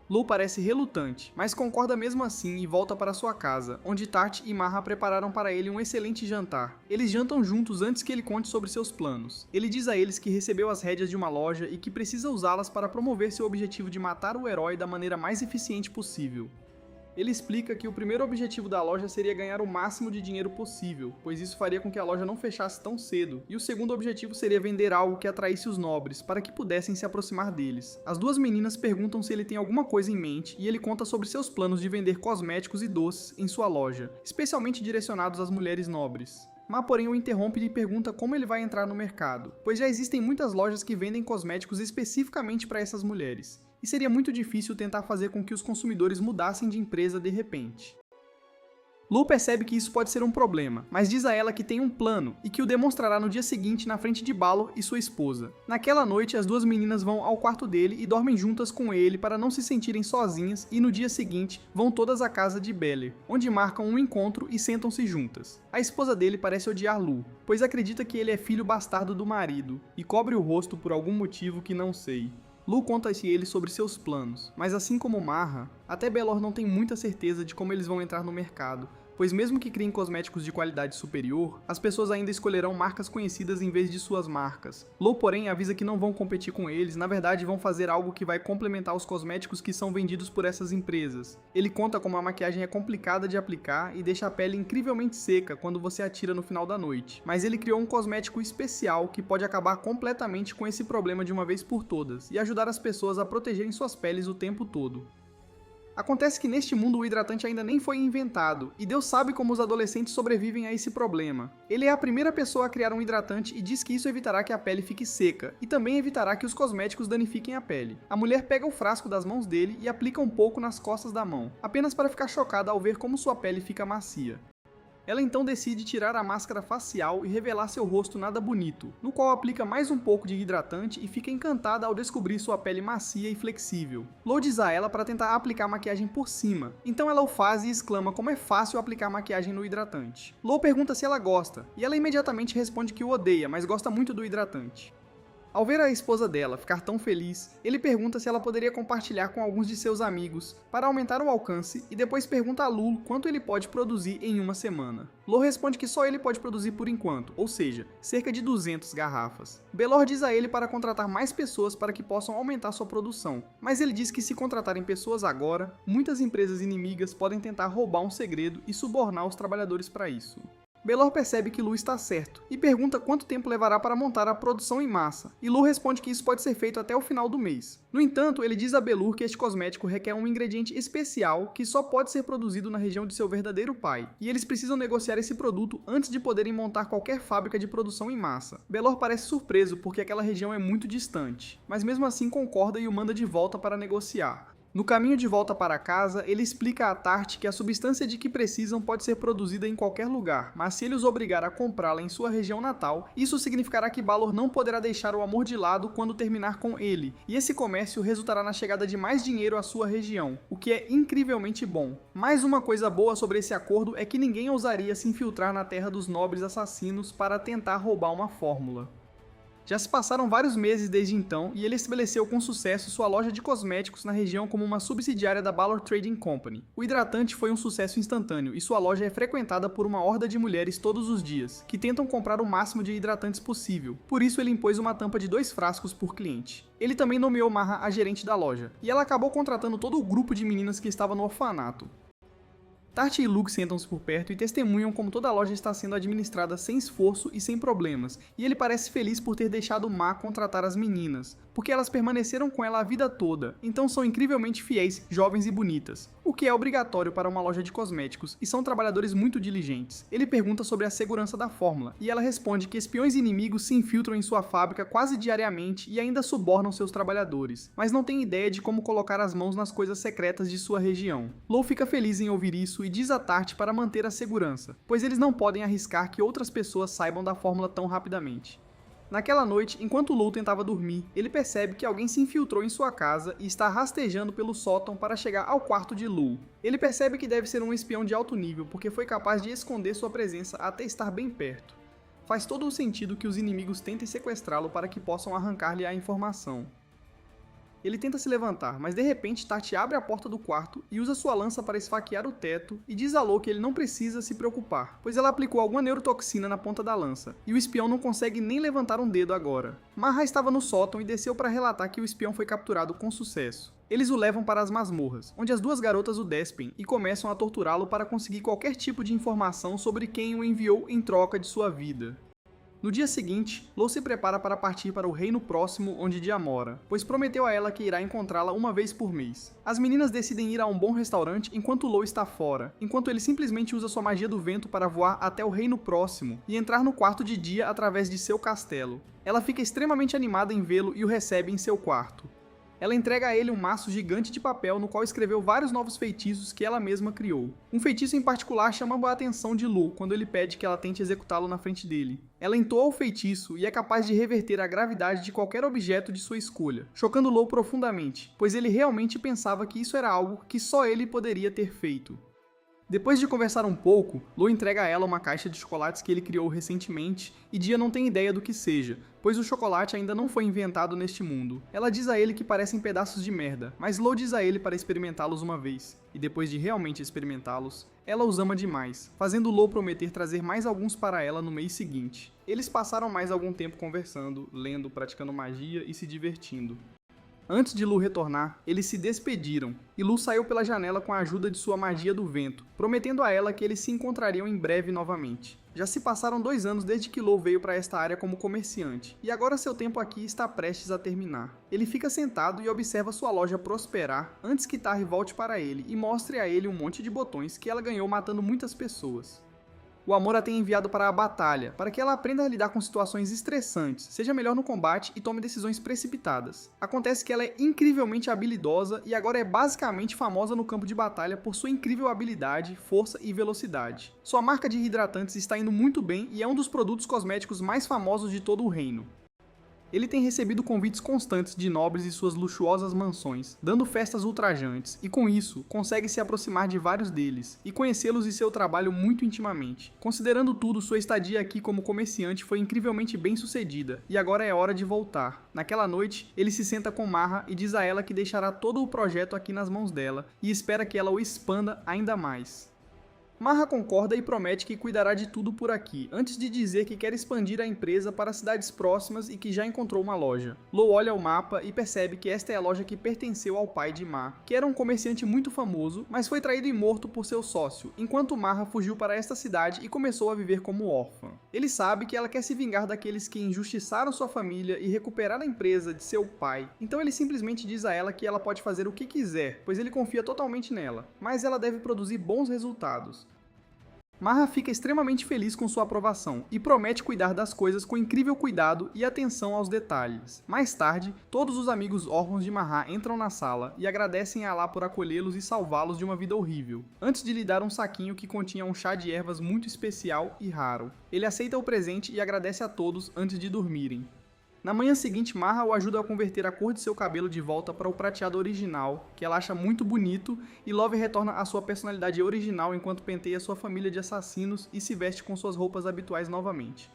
Lo parece relutante, mas concorda mesmo assim e volta para sua casa, onde Tart e Marra prepararam para ele um excelente jantar. Eles jantam juntos antes que ele conte sobre seus planos. Ele diz a eles que recebeu as rédeas de uma loja e que precisa usá-las para promover seu objetivo de matar o herói da maneira mais eficiente possível. Ele explica que o primeiro objetivo da loja seria ganhar o máximo de dinheiro possível, pois isso faria com que a loja não fechasse tão cedo, e o segundo objetivo seria vender algo que atraísse os nobres, para que pudessem se aproximar deles. As duas meninas perguntam se ele tem alguma coisa em mente, e ele conta sobre seus planos de vender cosméticos e doces em sua loja, especialmente direcionados às mulheres nobres. Ma, porém, o interrompe e lhe pergunta como ele vai entrar no mercado, pois já existem muitas lojas que vendem cosméticos especificamente para essas mulheres, e seria muito difícil tentar fazer com que os consumidores mudassem de empresa de repente. Lo percebe que isso pode ser um problema, mas diz a ela que tem um plano e que o demonstrará no dia seguinte na frente de Balor e sua esposa. Naquela noite, as duas meninas vão ao quarto dele e dormem juntas com ele para não se sentirem sozinhas, e no dia seguinte vão todas à casa de Beller, onde marcam um encontro e sentam-se juntas. A esposa dele parece odiar Lu, pois acredita que ele é filho bastardo do marido, e cobre o rosto por algum motivo que não sei. Lu conta a ele sobre seus planos, mas assim como Marra, até Belor não tem muita certeza de como eles vão entrar no mercado, pois mesmo que criem cosméticos de qualidade superior, as pessoas ainda escolherão marcas conhecidas em vez de suas marcas. Lo, porém, avisa que não vão competir com eles, na verdade vão fazer algo que vai complementar os cosméticos que são vendidos por essas empresas. Ele conta como a maquiagem é complicada de aplicar e deixa a pele incrivelmente seca quando você a tira no final da noite, mas ele criou um cosmético especial que pode acabar completamente com esse problema de uma vez por todas e ajudar as pessoas a protegerem suas peles o tempo todo. Acontece que neste mundo o hidratante ainda nem foi inventado, e Deus sabe como os adolescentes sobrevivem a esse problema. Ele é a primeira pessoa a criar um hidratante e diz que isso evitará que a pele fique seca, e também evitará que os cosméticos danifiquem a pele. A mulher pega o frasco das mãos dele e aplica um pouco nas costas da mão, apenas para ficar chocada ao ver como sua pele fica macia. Ela então decide tirar a máscara facial e revelar seu rosto nada bonito, no qual aplica mais um pouco de hidratante e fica encantada ao descobrir sua pele macia e flexível. Lo diz a ela para tentar aplicar maquiagem por cima, então ela o faz e exclama como é fácil aplicar maquiagem no hidratante. Lo pergunta se ela gosta, e ela imediatamente responde que o odeia, mas gosta muito do hidratante. Ao ver a esposa dela ficar tão feliz, ele pergunta se ela poderia compartilhar com alguns de seus amigos para aumentar o alcance e depois pergunta a Lulu quanto ele pode produzir em uma semana. Lo responde que só ele pode produzir por enquanto, ou seja, cerca de 200 garrafas. Belor diz a ele para contratar mais pessoas para que possam aumentar sua produção, mas ele diz que se contratarem pessoas agora, muitas empresas inimigas podem tentar roubar um segredo e subornar os trabalhadores para isso. Belor percebe que Lu está certo e pergunta quanto tempo levará para montar a produção em massa, e Lu responde que isso pode ser feito até o final do mês. No entanto, ele diz a Belur que este cosmético requer um ingrediente especial que só pode ser produzido na região de seu verdadeiro pai, e eles precisam negociar esse produto antes de poderem montar qualquer fábrica de produção em massa. Belor parece surpreso porque aquela região é muito distante, mas mesmo assim concorda e o manda de volta para negociar. No caminho de volta para casa, ele explica a Tart que a substância de que precisam pode ser produzida em qualquer lugar, mas se ele os obrigar a comprá-la em sua região natal, isso significará que Balor não poderá deixar o amor de lado quando terminar com ele, e esse comércio resultará na chegada de mais dinheiro à sua região, o que é incrivelmente bom. Mais uma coisa boa sobre esse acordo é que ninguém ousaria se infiltrar na terra dos nobres assassinos para tentar roubar uma fórmula. Já se passaram vários meses desde então e ele estabeleceu com sucesso sua loja de cosméticos na região como uma subsidiária da Balor Trading Company. O hidratante foi um sucesso instantâneo e sua loja é frequentada por uma horda de mulheres todos os dias, que tentam comprar o máximo de hidratantes possível. Por isso ele impôs uma tampa de 2 frascos por cliente. Ele também nomeou Marra a gerente da loja, e ela acabou contratando todo o grupo de meninas que estava no orfanato. Tart e Luke sentam-se por perto e testemunham como toda a loja está sendo administrada sem esforço e sem problemas, e ele parece feliz por ter deixado Ma contratar as meninas, porque elas permaneceram com ela a vida toda, então são incrivelmente fiéis, jovens e bonitas, o que é obrigatório para uma loja de cosméticos, e são trabalhadores muito diligentes. Ele pergunta sobre a segurança da fórmula, e ela responde que espiões inimigos se infiltram em sua fábrica quase diariamente e ainda subornam seus trabalhadores, mas não tem ideia de como colocar as mãos nas coisas secretas de sua região. Lo fica feliz em ouvir isso e diz a Tart para manter a segurança, pois eles não podem arriscar que outras pessoas saibam da fórmula tão rapidamente. Naquela noite, enquanto Lo tentava dormir, ele percebe que alguém se infiltrou em sua casa e está rastejando pelo sótão para chegar ao quarto de Lo. Ele percebe que deve ser um espião de alto nível porque foi capaz de esconder sua presença até estar bem perto. Faz todo o sentido que os inimigos tentem sequestrá-lo para que possam arrancar-lhe a informação. Ele tenta se levantar, mas de repente Tart abre a porta do quarto e usa sua lança para esfaquear o teto e diz a Lo que ele não precisa se preocupar, pois ela aplicou alguma neurotoxina na ponta da lança, e o espião não consegue nem levantar um dedo agora. Marra estava no sótão e desceu para relatar que o espião foi capturado com sucesso. Eles o levam para as masmorras, onde as duas garotas o despem e começam a torturá-lo para conseguir qualquer tipo de informação sobre quem o enviou em troca de sua vida. No dia seguinte, Lo se prepara para partir para o reino próximo onde Dia mora, pois prometeu a ela que irá encontrá-la uma vez por mês. As meninas decidem ir a um bom restaurante enquanto Lo está fora, enquanto ele simplesmente usa sua magia do vento para voar até o reino próximo e entrar no quarto de Dia através de seu castelo. Ela fica extremamente animada em vê-lo e o recebe em seu quarto. Ela entrega a ele um maço gigante de papel no qual escreveu vários novos feitiços que ela mesma criou. Um feitiço em particular chama a atenção de Lo quando ele pede que ela tente executá-lo na frente dele. Ela entoa o feitiço e é capaz de reverter a gravidade de qualquer objeto de sua escolha, chocando Lo profundamente, pois ele realmente pensava que isso era algo que só ele poderia ter feito. Depois de conversar um pouco, Lo entrega a ela uma caixa de chocolates que ele criou recentemente e Dia não tem ideia do que seja, pois o chocolate ainda não foi inventado neste mundo. Ela diz a ele que parecem pedaços de merda, mas Lo diz a ele para experimentá-los uma vez, e depois de realmente experimentá-los, ela os ama demais, fazendo Lo prometer trazer mais alguns para ela no mês seguinte. Eles passaram mais algum tempo conversando, lendo, praticando magia e se divertindo. Antes de Lu retornar, eles se despediram, e Lu saiu pela janela com a ajuda de sua magia do vento, prometendo a ela que eles se encontrariam em breve novamente. Já se passaram 2 anos desde que Lu veio para esta área como comerciante, e agora seu tempo aqui está prestes a terminar. Ele fica sentado e observa sua loja prosperar antes que Tarre volte para ele e mostre a ele um monte de botões que ela ganhou matando muitas pessoas. O amor a tem enviado para a batalha, para que ela aprenda a lidar com situações estressantes, seja melhor no combate e tome decisões precipitadas. Acontece que ela é incrivelmente habilidosa e agora é basicamente famosa no campo de batalha por sua incrível habilidade, força e velocidade. Sua marca de hidratantes está indo muito bem e é um dos produtos cosméticos mais famosos de todo o reino. Ele tem recebido convites constantes de nobres e suas luxuosas mansões, dando festas ultrajantes, e com isso, consegue se aproximar de vários deles, e conhecê-los e seu trabalho muito intimamente. Considerando tudo, sua estadia aqui como comerciante foi incrivelmente bem sucedida, e agora é hora de voltar. Naquela noite, ele se senta com Marra e diz a ela que deixará todo o projeto aqui nas mãos dela, e espera que ela o expanda ainda mais. Marra concorda e promete que cuidará de tudo por aqui, antes de dizer que quer expandir a empresa para cidades próximas e que já encontrou uma loja. Lo olha o mapa e percebe que esta é a loja que pertenceu ao pai de Mar, que era um comerciante muito famoso, mas foi traído e morto por seu sócio, enquanto Marra fugiu para esta cidade e começou a viver como órfã. Ele sabe que ela quer se vingar daqueles que injustiçaram sua família e recuperar a empresa de seu pai, então ele simplesmente diz a ela que ela pode fazer o que quiser, pois ele confia totalmente nela, mas ela deve produzir bons resultados. Marra fica extremamente feliz com sua aprovação e promete cuidar das coisas com incrível cuidado e atenção aos detalhes. Mais tarde, todos os amigos órfãos de Marra entram na sala e agradecem a Alá por acolhê-los e salvá-los de uma vida horrível, antes de lhe dar um saquinho que continha um chá de ervas muito especial e raro. Ele aceita o presente e agradece a todos antes de dormirem. Na manhã seguinte, Marra o ajuda a converter a cor de seu cabelo de volta para o prateado original, que ela acha muito bonito, e Love retorna à sua personalidade original enquanto penteia sua família de assassinos e se veste com suas roupas habituais novamente.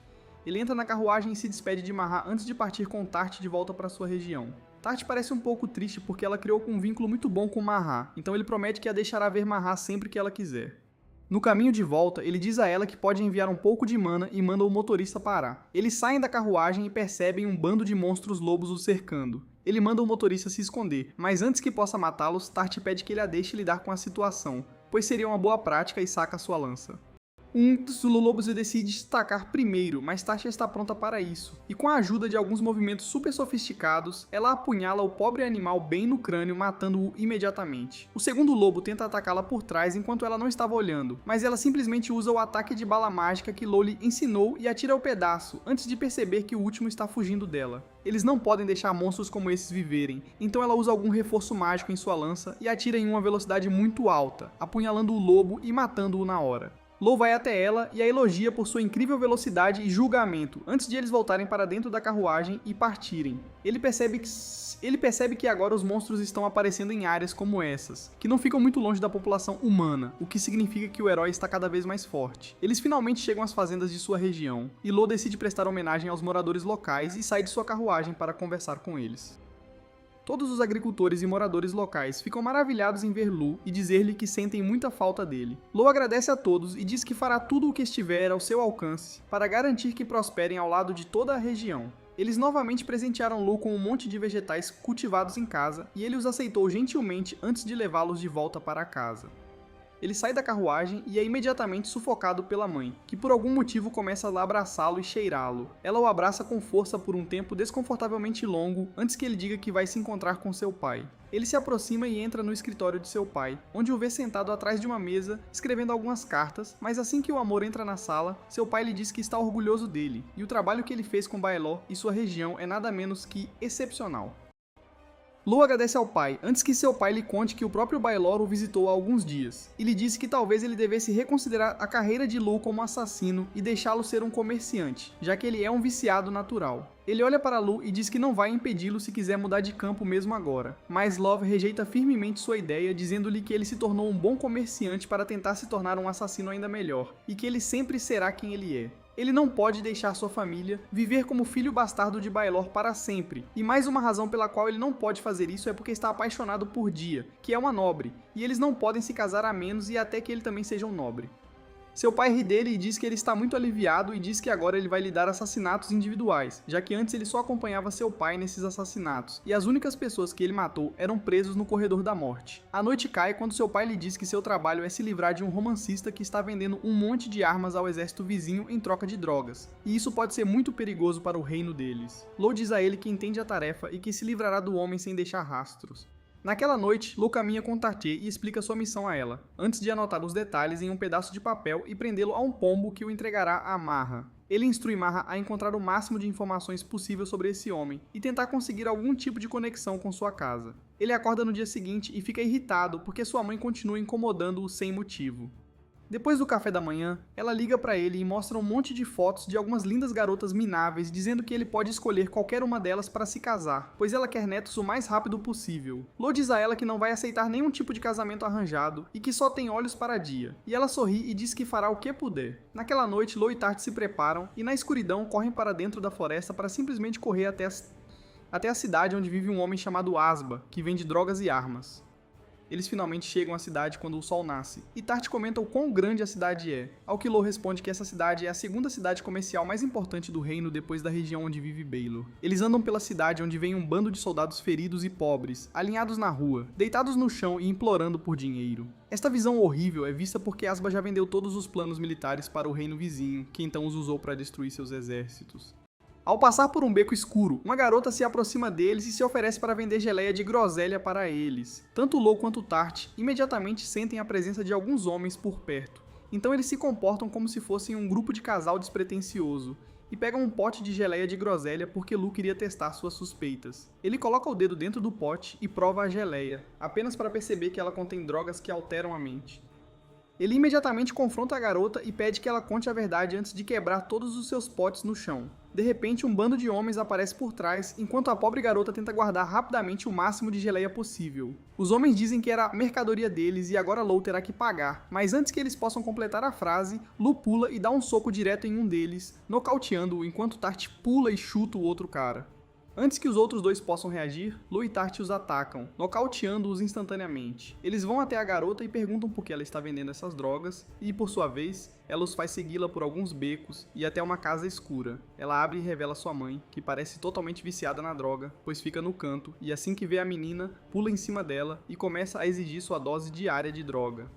Ele entra na carruagem e se despede de Marra antes de partir com Tart de volta para sua região. Tart parece um pouco triste porque ela criou um vínculo muito bom com Marra, então ele promete que a deixará ver Marra sempre que ela quiser. No caminho de volta, ele diz a ela que pode enviar um pouco de mana e manda o motorista parar. Eles saem da carruagem e percebem um bando de monstros lobos os cercando. Ele manda o motorista se esconder, mas antes que possa matá-los, Tart pede que ele a deixe lidar com a situação, pois seria uma boa prática e saca sua lança. Um dos lobos decide destacar primeiro, mas Tasha está pronta para isso, e com a ajuda de alguns movimentos super sofisticados, ela apunhala o pobre animal bem no crânio, matando-o imediatamente. O segundo lobo tenta atacá-la por trás enquanto ela não estava olhando, mas ela simplesmente usa o ataque de bala mágica que Lo lhe ensinou e atira ao pedaço, antes de perceber que o último está fugindo dela. Eles não podem deixar monstros como esses viverem, então ela usa algum reforço mágico em sua lança e atira em uma velocidade muito alta, apunhalando o lobo e matando-o na hora. Lo vai até ela e a elogia por sua incrível velocidade e julgamento, antes de eles voltarem para dentro da carruagem e partirem. Ele percebe que agora os monstros estão aparecendo em áreas como essas, que não ficam muito longe da população humana, o que significa que o herói está cada vez mais forte. Eles finalmente chegam às fazendas de sua região, e Lo decide prestar homenagem aos moradores locais e sai de sua carruagem para conversar com eles. Todos os agricultores e moradores locais ficam maravilhados em ver Lu e dizer-lhe que sentem muita falta dele. Lu agradece a todos e diz que fará tudo o que estiver ao seu alcance para garantir que prosperem ao lado de toda a região. Eles novamente presentearam Lu com um monte de vegetais cultivados em casa e ele os aceitou gentilmente antes de levá-los de volta para casa. Ele sai da carruagem e é imediatamente sufocado pela mãe, que por algum motivo começa a abraçá-lo e cheirá-lo. Ela o abraça com força por um tempo desconfortavelmente longo, antes que ele diga que vai se encontrar com seu pai. Ele se aproxima e entra no escritório de seu pai, onde o vê sentado atrás de uma mesa, escrevendo algumas cartas, mas assim que o amor entra na sala, seu pai lhe diz que está orgulhoso dele, e o trabalho que ele fez com Baelor e sua região é nada menos que excepcional. Lo agradece ao pai, antes que seu pai lhe conte que o próprio Baelor o visitou há alguns dias, e lhe disse que talvez ele devesse reconsiderar a carreira de Lo como assassino e deixá-lo ser um comerciante, já que ele é um viciado natural. Ele olha para Lu e diz que não vai impedi-lo se quiser mudar de campo mesmo agora, mas Love rejeita firmemente sua ideia, dizendo-lhe que ele se tornou um bom comerciante para tentar se tornar um assassino ainda melhor, e que ele sempre será quem ele é. Ele não pode deixar sua família viver como filho bastardo de Baelor para sempre, e mais uma razão pela qual ele não pode fazer isso é porque está apaixonado por Dia, que é uma nobre, e eles não podem se casar a menos e até que ele também seja um nobre. Seu pai ri dele e diz que ele está muito aliviado e diz que agora ele vai lhe dar assassinatos individuais, já que antes ele só acompanhava seu pai nesses assassinatos, e as únicas pessoas que ele matou eram presos no corredor da morte. A noite cai quando seu pai lhe diz que seu trabalho é se livrar de um romancista que está vendendo um monte de armas ao exército vizinho em troca de drogas, e isso pode ser muito perigoso para o reino deles. Lo diz a ele que entende a tarefa e que se livrará do homem sem deixar rastros. Naquela noite, Lo caminha com Tartier e explica sua missão a ela, antes de anotar os detalhes em um pedaço de papel e prendê-lo a um pombo que o entregará a Marra. Ele instrui Marra a encontrar o máximo de informações possível sobre esse homem e tentar conseguir algum tipo de conexão com sua casa. Ele acorda no dia seguinte e fica irritado porque sua mãe continua incomodando-o sem motivo. Depois do café da manhã, ela liga pra ele e mostra um monte de fotos de algumas lindas garotas mináveis, dizendo que ele pode escolher qualquer uma delas para se casar, pois ela quer netos o mais rápido possível. Lo diz a ela que não vai aceitar nenhum tipo de casamento arranjado e que só tem olhos para dia. E ela sorri e diz que fará o que puder. Naquela noite, Lo e Tart se preparam e na escuridão correm para dentro da floresta para simplesmente correr até a cidade onde vive um homem chamado Asba, que vende drogas e armas. Eles finalmente chegam à cidade quando o sol nasce, e Tart comenta o quão grande a cidade é, ao que Lo responde que essa cidade é a segunda cidade comercial mais importante do reino depois da região onde vive Baylor. Eles andam pela cidade onde vem um bando de soldados feridos e pobres, alinhados na rua, deitados no chão e implorando por dinheiro. Esta visão horrível é vista porque Asba já vendeu todos os planos militares para o reino vizinho, que então os usou para destruir seus exércitos. Ao passar por um beco escuro, uma garota se aproxima deles e se oferece para vender geleia de groselha para eles. Tanto Lo quanto Tart imediatamente sentem a presença de alguns homens por perto, então eles se comportam como se fossem um grupo de casal despretensioso, e pegam um pote de geleia de groselha porque Lo queria testar suas suspeitas. Ele coloca o dedo dentro do pote e prova a geleia, apenas para perceber que ela contém drogas que alteram a mente. Ele imediatamente confronta a garota e pede que ela conte a verdade antes de quebrar todos os seus potes no chão. De repente, um bando de homens aparece por trás, enquanto a pobre garota tenta guardar rapidamente o máximo de geleia possível. Os homens dizem que era a mercadoria deles e agora Lo terá que pagar, mas antes que eles possam completar a frase, Lo pula e dá um soco direto em um deles, nocauteando-o enquanto Tart pula e chuta o outro cara. Antes que os outros dois possam reagir, Lo e Tart os atacam, nocauteando-os instantaneamente. Eles vão até a garota e perguntam por que ela está vendendo essas drogas, e por sua vez, ela os faz segui-la por alguns becos e até uma casa escura. Ela abre e revela sua mãe, que parece totalmente viciada na droga, pois fica no canto, e assim que vê a menina, pula em cima dela e começa a exigir sua dose diária de droga.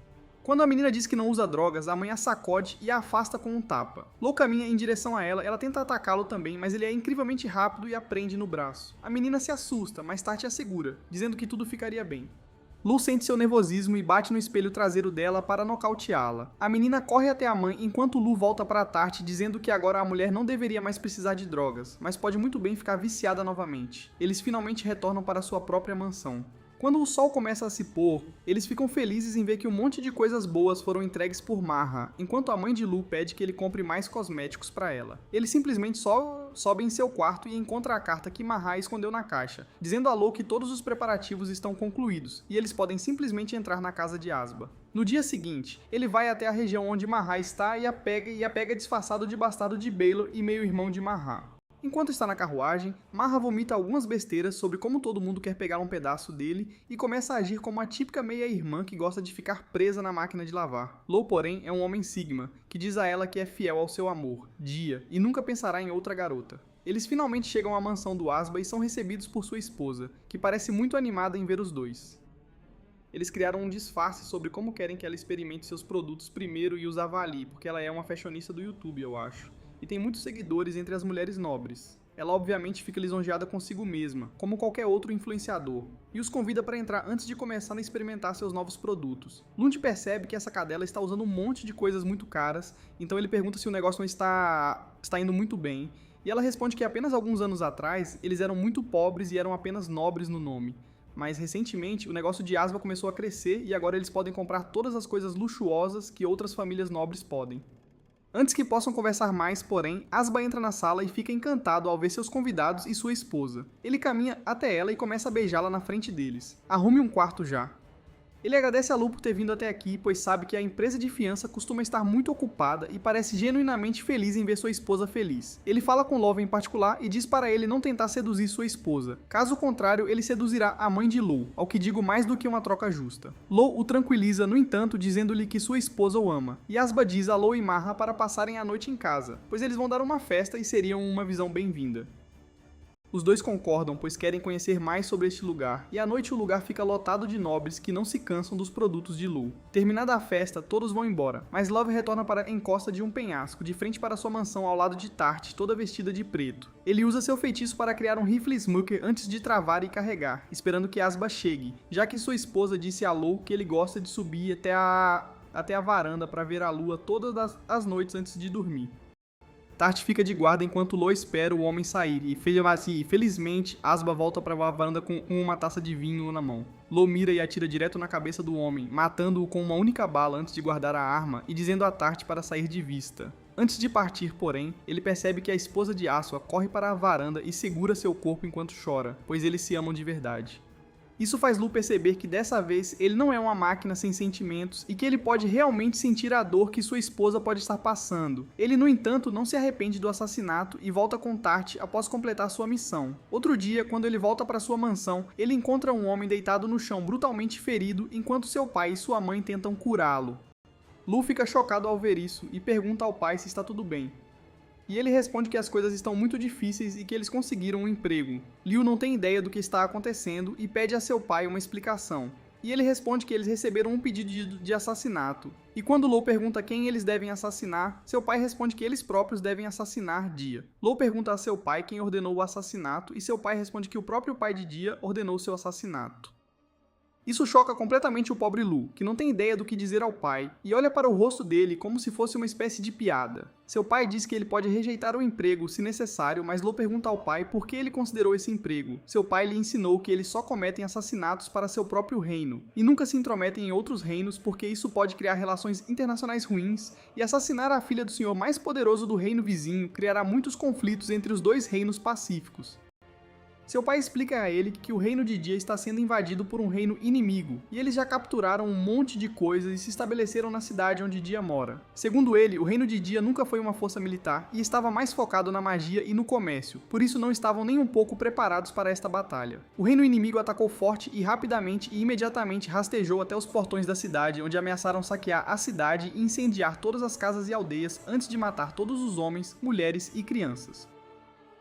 Quando a menina diz que não usa drogas, a mãe a sacode e a afasta com um tapa. Lo caminha em direção a ela tenta atacá-lo também, mas ele é incrivelmente rápido e a prende no braço. A menina se assusta, mas Tart a segura, dizendo que tudo ficaria bem. Lo sente seu nervosismo e bate no espelho traseiro dela para nocauteá-la. A menina corre até a mãe enquanto Lo volta para Tart dizendo que agora a mulher não deveria mais precisar de drogas, mas pode muito bem ficar viciada novamente. Eles finalmente retornam para sua própria mansão. Quando o sol começa a se pôr, eles ficam felizes em ver que um monte de coisas boas foram entregues por Marra, enquanto a mãe de Lo pede que ele compre mais cosméticos para ela. Ele simplesmente só sobe em seu quarto e encontra a carta que Marra escondeu na caixa, dizendo a Lo que todos os preparativos estão concluídos, e eles podem simplesmente entrar na casa de Asba. No dia seguinte, ele vai até a região onde Marra está e a pega disfarçado de bastardo de Baylor e meio-irmão de Marra. Enquanto está na carruagem, Marra vomita algumas besteiras sobre como todo mundo quer pegar um pedaço dele e começa a agir como a típica meia-irmã que gosta de ficar presa na máquina de lavar. Lo, porém, é um homem Sigma, que diz a ela que é fiel ao seu amor, Dia, e nunca pensará em outra garota. Eles finalmente chegam à mansão do Asba e são recebidos por sua esposa, que parece muito animada em ver os dois. Eles criaram um disfarce sobre como querem que ela experimente seus produtos primeiro e os avalie, porque ela é uma fashionista do YouTube, eu acho. E tem muitos seguidores entre as mulheres nobres. Ela obviamente fica lisonjeada consigo mesma, como qualquer outro influenciador, e os convida para entrar antes de começar a experimentar seus novos produtos. Lund percebe que essa cadela está usando um monte de coisas muito caras, então ele pergunta se o negócio não está indo muito bem, e ela responde que apenas alguns anos atrás eles eram muito pobres e eram apenas nobres no nome. Mas recentemente o negócio de Asba começou a crescer e agora eles podem comprar todas as coisas luxuosas que outras famílias nobres podem. Antes que possam conversar mais, porém, Asba entra na sala e fica encantado ao ver seus convidados e sua esposa. Ele caminha até ela e começa a beijá-la na frente deles. Arrume um quarto já. Ele agradece a Lo por ter vindo até aqui, pois sabe que a empresa de fiança costuma estar muito ocupada e parece genuinamente feliz em ver sua esposa feliz. Ele fala com Love em particular e diz para ele não tentar seduzir sua esposa. Caso contrário, ele seduzirá a mãe de Lo, ao que digo mais do que uma troca justa. Lo o tranquiliza, no entanto, dizendo-lhe que sua esposa o ama. E Asba diz a Lo e Marra para passarem a noite em casa, pois eles vão dar uma festa e seriam uma visão bem-vinda. Os dois concordam, pois querem conhecer mais sobre este lugar, e à noite o lugar fica lotado de nobres que não se cansam dos produtos de Lo. Terminada a festa, todos vão embora, mas Love retorna para a encosta de um penhasco, de frente para sua mansão ao lado de Tart, toda vestida de preto. Ele usa seu feitiço para criar um rifle Smoker antes de travar e carregar, esperando que Asba chegue, já que sua esposa disse a Lo que ele gosta de subir até a varanda para ver a lua todas as noites antes de dormir. Tart fica de guarda enquanto Lo espera o homem sair e felizmente Asba volta para a varanda com uma taça de vinho na mão. Lo mira e atira direto na cabeça do homem, matando-o com uma única bala antes de guardar a arma e dizendo a Tart para sair de vista. Antes de partir, porém, ele percebe que a esposa de Aswa corre para a varanda e segura seu corpo enquanto chora, pois eles se amam de verdade. Isso faz Lu perceber que dessa vez ele não é uma máquina sem sentimentos e que ele pode realmente sentir a dor que sua esposa pode estar passando. Ele, no entanto, não se arrepende do assassinato e volta com Tart após completar sua missão. Outro dia, quando ele volta para sua mansão, ele encontra um homem deitado no chão brutalmente ferido enquanto seu pai e sua mãe tentam curá-lo. Lu fica chocado ao ver isso e pergunta ao pai se está tudo bem. E ele responde que as coisas estão muito difíceis e que eles conseguiram um emprego. Liu não tem ideia do que está acontecendo e pede a seu pai uma explicação. E ele responde que eles receberam um pedido de assassinato. E quando Lo pergunta quem eles devem assassinar, seu pai responde que eles próprios devem assassinar Dia. Lo pergunta a seu pai quem ordenou o assassinato e seu pai responde que o próprio pai de Dia ordenou seu assassinato. Isso choca completamente o pobre Lu, que não tem ideia do que dizer ao pai, e olha para o rosto dele como se fosse uma espécie de piada. Seu pai diz que ele pode rejeitar o emprego se necessário, mas Lu pergunta ao pai por que ele considerou esse emprego. Seu pai lhe ensinou que eles só cometem assassinatos para seu próprio reino, e nunca se intrometem em outros reinos porque isso pode criar relações internacionais ruins, e assassinar a filha do senhor mais poderoso do reino vizinho criará muitos conflitos entre os dois reinos pacíficos. Seu pai explica a ele que o reino de Dia está sendo invadido por um reino inimigo, e eles já capturaram um monte de coisas e se estabeleceram na cidade onde Dia mora. Segundo ele, o reino de Dia nunca foi uma força militar e estava mais focado na magia e no comércio, por isso não estavam nem um pouco preparados para esta batalha. O reino inimigo atacou forte e rapidamente e imediatamente rastejou até os portões da cidade, onde ameaçaram saquear a cidade e incendiar todas as casas e aldeias antes de matar todos os homens, mulheres e crianças.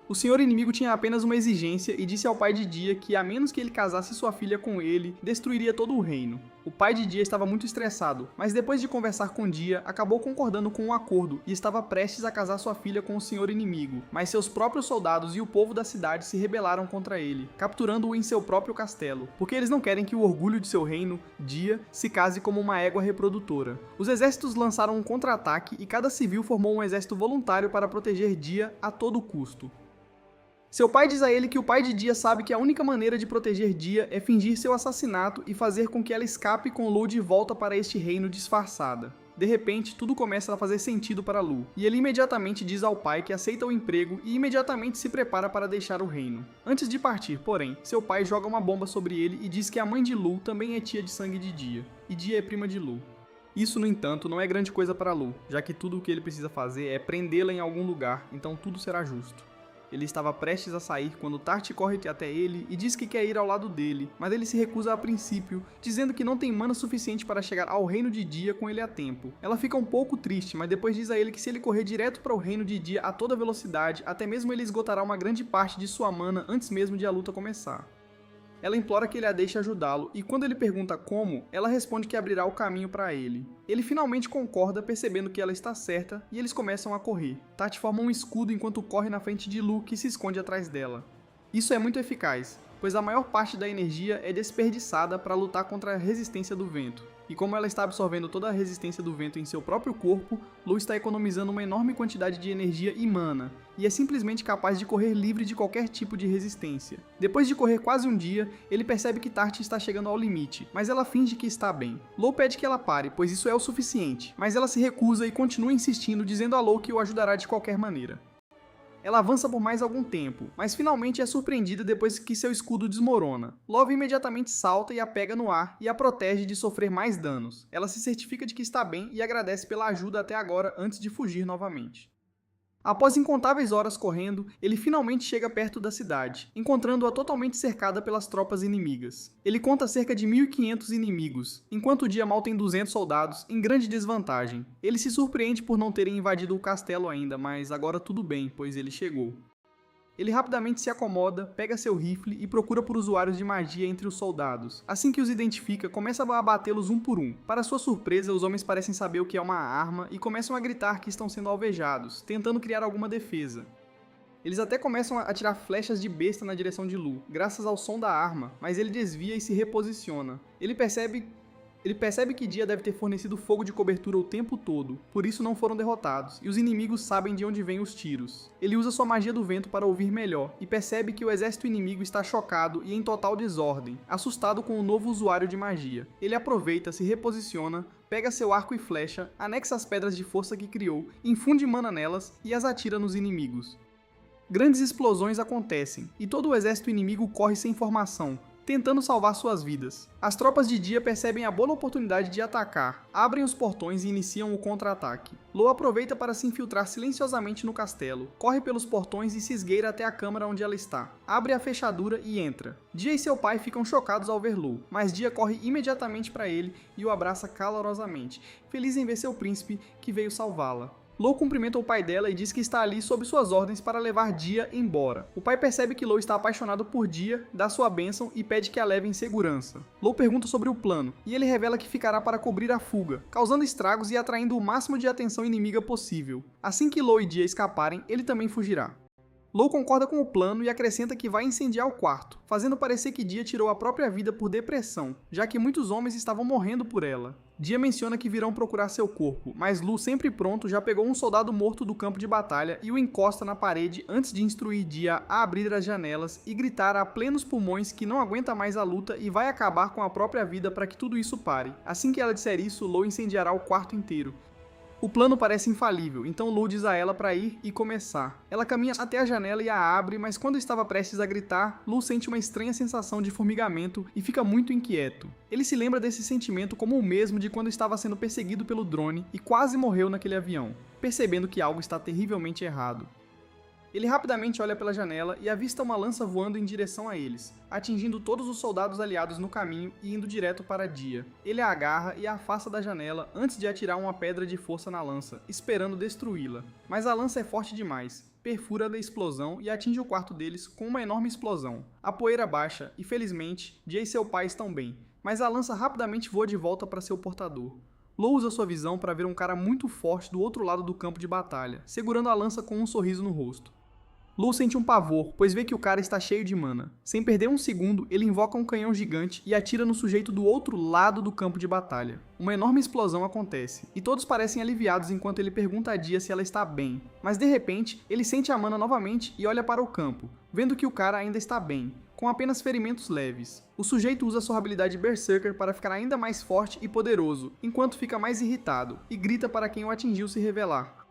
O senhor inimigo tinha apenas uma exigência e disse ao pai de Dia que, a menos que ele casasse sua filha com ele, destruiria todo o reino. O pai de Dia estava muito estressado, mas depois de conversar com Dia, acabou concordando com um acordo e estava prestes a casar sua filha com o senhor inimigo, mas seus próprios soldados e o povo da cidade se rebelaram contra ele, capturando-o em seu próprio castelo, porque eles não querem que o orgulho de seu reino, Dia, se case como uma égua reprodutora. Os exércitos lançaram um contra-ataque e cada civil formou um exército voluntário para proteger Dia a todo custo. Seu pai diz a ele que o pai de Dia sabe que a única maneira de proteger Dia é fingir seu assassinato e fazer com que ela escape com Lu de volta para este reino disfarçada. De repente, tudo começa a fazer sentido para Lu, e ele imediatamente diz ao pai que aceita o emprego e imediatamente se prepara para deixar o reino. Antes de partir, porém, seu pai joga uma bomba sobre ele e diz que a mãe de Lu também é tia de sangue de Dia, e Dia é prima de Lu. Isso, no entanto, não é grande coisa para Lu, já que tudo o que ele precisa fazer é prendê-la em algum lugar, então tudo será justo. Ele estava prestes a sair quando Tart corre até ele e diz que quer ir ao lado dele, mas ele se recusa a princípio, dizendo que não tem mana suficiente para chegar ao reino de Dia com ele a tempo. Ela fica um pouco triste, mas depois diz a ele que se ele correr direto para o reino de Dia a toda velocidade, até mesmo ele esgotará uma grande parte de sua mana antes mesmo de a luta começar. Ela implora que ele a deixe ajudá-lo, e quando ele pergunta como, ela responde que abrirá o caminho para ele. Ele finalmente concorda, percebendo que ela está certa, e eles começam a correr. Tart forma um escudo enquanto corre na frente de Lu, que se esconde atrás dela. Isso é muito eficaz, pois a maior parte da energia é desperdiçada para lutar contra a resistência do vento. E como ela está absorvendo toda a resistência do vento em seu próprio corpo, Lu está economizando uma enorme quantidade de energia e mana, e é simplesmente capaz de correr livre de qualquer tipo de resistência. Depois de correr quase um dia, ele percebe que Tart está chegando ao limite, mas ela finge que está bem. Lu pede que ela pare, pois isso é o suficiente, mas ela se recusa e continua insistindo, dizendo a Lu que o ajudará de qualquer maneira. Ela avança por mais algum tempo, mas finalmente é surpreendida depois que seu escudo desmorona. Love imediatamente salta e a pega no ar e a protege de sofrer mais danos. Ela se certifica de que está bem e agradece pela ajuda até agora antes de fugir novamente. Após incontáveis horas correndo, ele finalmente chega perto da cidade, encontrando-a totalmente cercada pelas tropas inimigas. Ele conta cerca de 1.500 inimigos, enquanto o Dia mal tem 200 soldados, em grande desvantagem. Ele se surpreende por não terem invadido o castelo ainda, mas agora tudo bem, pois ele chegou. Ele rapidamente se acomoda, pega seu rifle e procura por usuários de magia entre os soldados. Assim que os identifica, começa a abatê-los um por um. Para sua surpresa, os homens parecem saber o que é uma arma e começam a gritar que estão sendo alvejados, tentando criar alguma defesa. Eles até começam a atirar flechas de besta na direção de Lu, graças ao som da arma, mas ele desvia e se reposiciona. Ele percebe Ele percebe que Dia deve ter fornecido fogo de cobertura o tempo todo, por isso não foram derrotados, e os inimigos sabem de onde vêm os tiros. Ele usa sua magia do vento para ouvir melhor, e percebe que o exército inimigo está chocado e em total desordem, assustado com o novo usuário de magia. Ele aproveita, se reposiciona, pega seu arco e flecha, anexa as pedras de força que criou, infunde mana nelas e as atira nos inimigos. Grandes explosões acontecem, e todo o exército inimigo corre sem formação, tentando salvar suas vidas. As tropas de Dia percebem a boa oportunidade de atacar, abrem os portões e iniciam o contra-ataque. Lo aproveita para se infiltrar silenciosamente no castelo, corre pelos portões e se esgueira até a câmara onde ela está. Abre a fechadura e entra. Dia e seu pai ficam chocados ao ver Lo, mas Dia corre imediatamente para ele e o abraça calorosamente, feliz em ver seu príncipe que veio salvá-la. Lo cumprimenta o pai dela e diz que está ali sob suas ordens para levar Dia embora. O pai percebe que Lo está apaixonado por Dia, dá sua bênção e pede que a leve em segurança. Lo pergunta sobre o plano, e ele revela que ficará para cobrir a fuga, causando estragos e atraindo o máximo de atenção inimiga possível. Assim que Lo e Dia escaparem, ele também fugirá. Lo concorda com o plano e acrescenta que vai incendiar o quarto, fazendo parecer que Dia tirou a própria vida por depressão, já que muitos homens estavam morrendo por ela. Dia menciona que virão procurar seu corpo, mas Lu, sempre pronto, já pegou um soldado morto do campo de batalha e o encosta na parede antes de instruir Dia a abrir as janelas e gritar a plenos pulmões que não aguenta mais a luta e vai acabar com a própria vida para que tudo isso pare. Assim que ela disser isso, Lu incendiará o quarto inteiro. O plano parece infalível, então Lu diz a ela para ir e começar. Ela caminha até a janela e a abre, mas quando estava prestes a gritar, Lu sente uma estranha sensação de formigamento e fica muito inquieto. Ele se lembra desse sentimento como o mesmo de quando estava sendo perseguido pelo drone e quase morreu naquele avião, percebendo que algo está terrivelmente errado. Ele rapidamente olha pela janela e avista uma lança voando em direção a eles, atingindo todos os soldados aliados no caminho e indo direto para Dia. Ele a agarra e a afasta da janela antes de atirar uma pedra de força na lança, esperando destruí-la. Mas a lança é forte demais, perfura a explosão e atinge o quarto deles com uma enorme explosão. A poeira baixa e, felizmente, Dia e seu pai estão bem, mas a lança rapidamente voa de volta para seu portador. Lo usa sua visão para ver um cara muito forte do outro lado do campo de batalha, segurando a lança com um sorriso no rosto. Lo sente um pavor, pois vê que o cara está cheio de mana. Sem perder um segundo, ele invoca um canhão gigante e atira no sujeito do outro lado do campo de batalha. Uma enorme explosão acontece, e todos parecem aliviados enquanto ele pergunta a Dia se ela está bem. Mas de repente, ele sente a mana novamente e olha para o campo, vendo que o cara ainda está bem, com apenas ferimentos leves. O sujeito usa sua habilidade Berserker para ficar ainda mais forte e poderoso, enquanto fica mais irritado, e grita para quem o atingiu se revelar.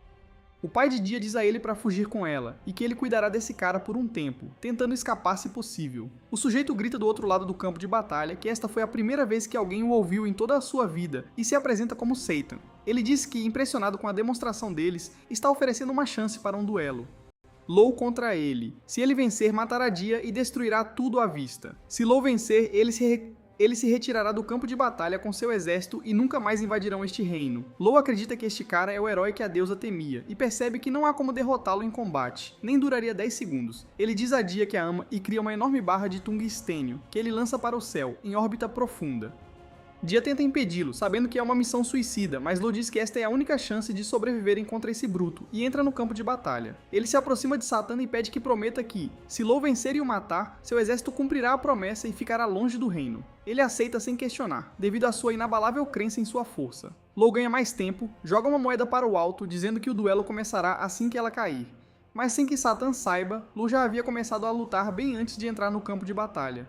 O pai de Dia diz a ele para fugir com ela, e que ele cuidará desse cara por um tempo, tentando escapar se possível. O sujeito grita do outro lado do campo de batalha que esta foi a primeira vez que alguém o ouviu em toda a sua vida, e se apresenta como Satan. Ele diz que, impressionado com a demonstração deles, está oferecendo uma chance para um duelo. Lo contra ele. Se ele vencer, matará Dia e destruirá tudo à vista. Se Lo vencer, ele se retirará do campo de batalha com seu exército e nunca mais invadirão este reino. Lo acredita que este cara é o herói que a deusa temia, e percebe que não há como derrotá-lo em combate, nem duraria 10 segundos. Ele diz a Dia que a ama e cria uma enorme barra de tungstênio, que ele lança para o céu, em órbita profunda. Dia tenta impedi-lo, sabendo que é uma missão suicida, mas Lo diz que esta é a única chance de sobreviverem contra esse bruto, e entra no campo de batalha. Ele se aproxima de Satã e pede que prometa que, se Lo vencer e o matar, seu exército cumprirá a promessa e ficará longe do reino. Ele aceita sem questionar, devido à sua inabalável crença em sua força. Lo ganha mais tempo, joga uma moeda para o alto, dizendo que o duelo começará assim que ela cair. Mas sem que Satã saiba, Lo já havia começado a lutar bem antes de entrar no campo de batalha.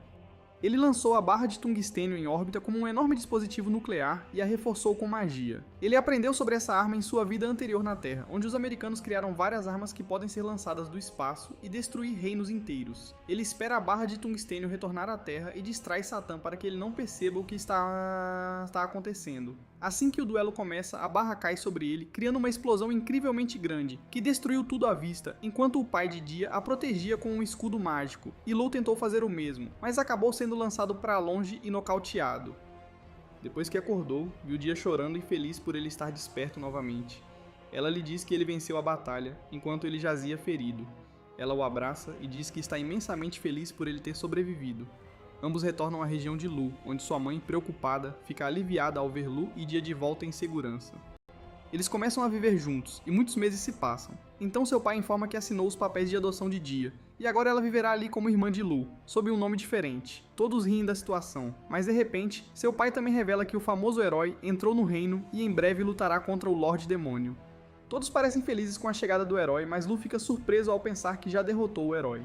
Ele lançou a barra de tungstênio em órbita como um enorme dispositivo nuclear e a reforçou com magia. Ele aprendeu sobre essa arma em sua vida anterior na Terra, onde os americanos criaram várias armas que podem ser lançadas do espaço e destruir reinos inteiros. Ele espera a barra de tungstênio retornar à Terra e distrai Satã para que ele não perceba o que está acontecendo. Assim que o duelo começa, a barra cai sobre ele, criando uma explosão incrivelmente grande, que destruiu tudo à vista, enquanto o pai de Dia a protegia com um escudo mágico, e Lo tentou fazer o mesmo, mas acabou sendo lançado para longe e nocauteado. Depois que acordou, viu Dia chorando e feliz por ele estar desperto novamente. Ela lhe diz que ele venceu a batalha, enquanto ele jazia ferido. Ela o abraça e diz que está imensamente feliz por ele ter sobrevivido. Ambos retornam à região de Lu, onde sua mãe, preocupada, fica aliviada ao ver Lu e Dia de volta em segurança. Eles começam a viver juntos, e muitos meses se passam. Então seu pai informa que assinou os papéis de adoção de Dia, E agora ela viverá ali como irmã de Lu, sob um nome diferente. Todos riem da situação, mas de repente, seu pai também revela que o famoso herói entrou no reino e em breve lutará contra o Lorde Demônio. Todos parecem felizes com a chegada do herói, mas Lu fica surpreso ao pensar que já derrotou o herói.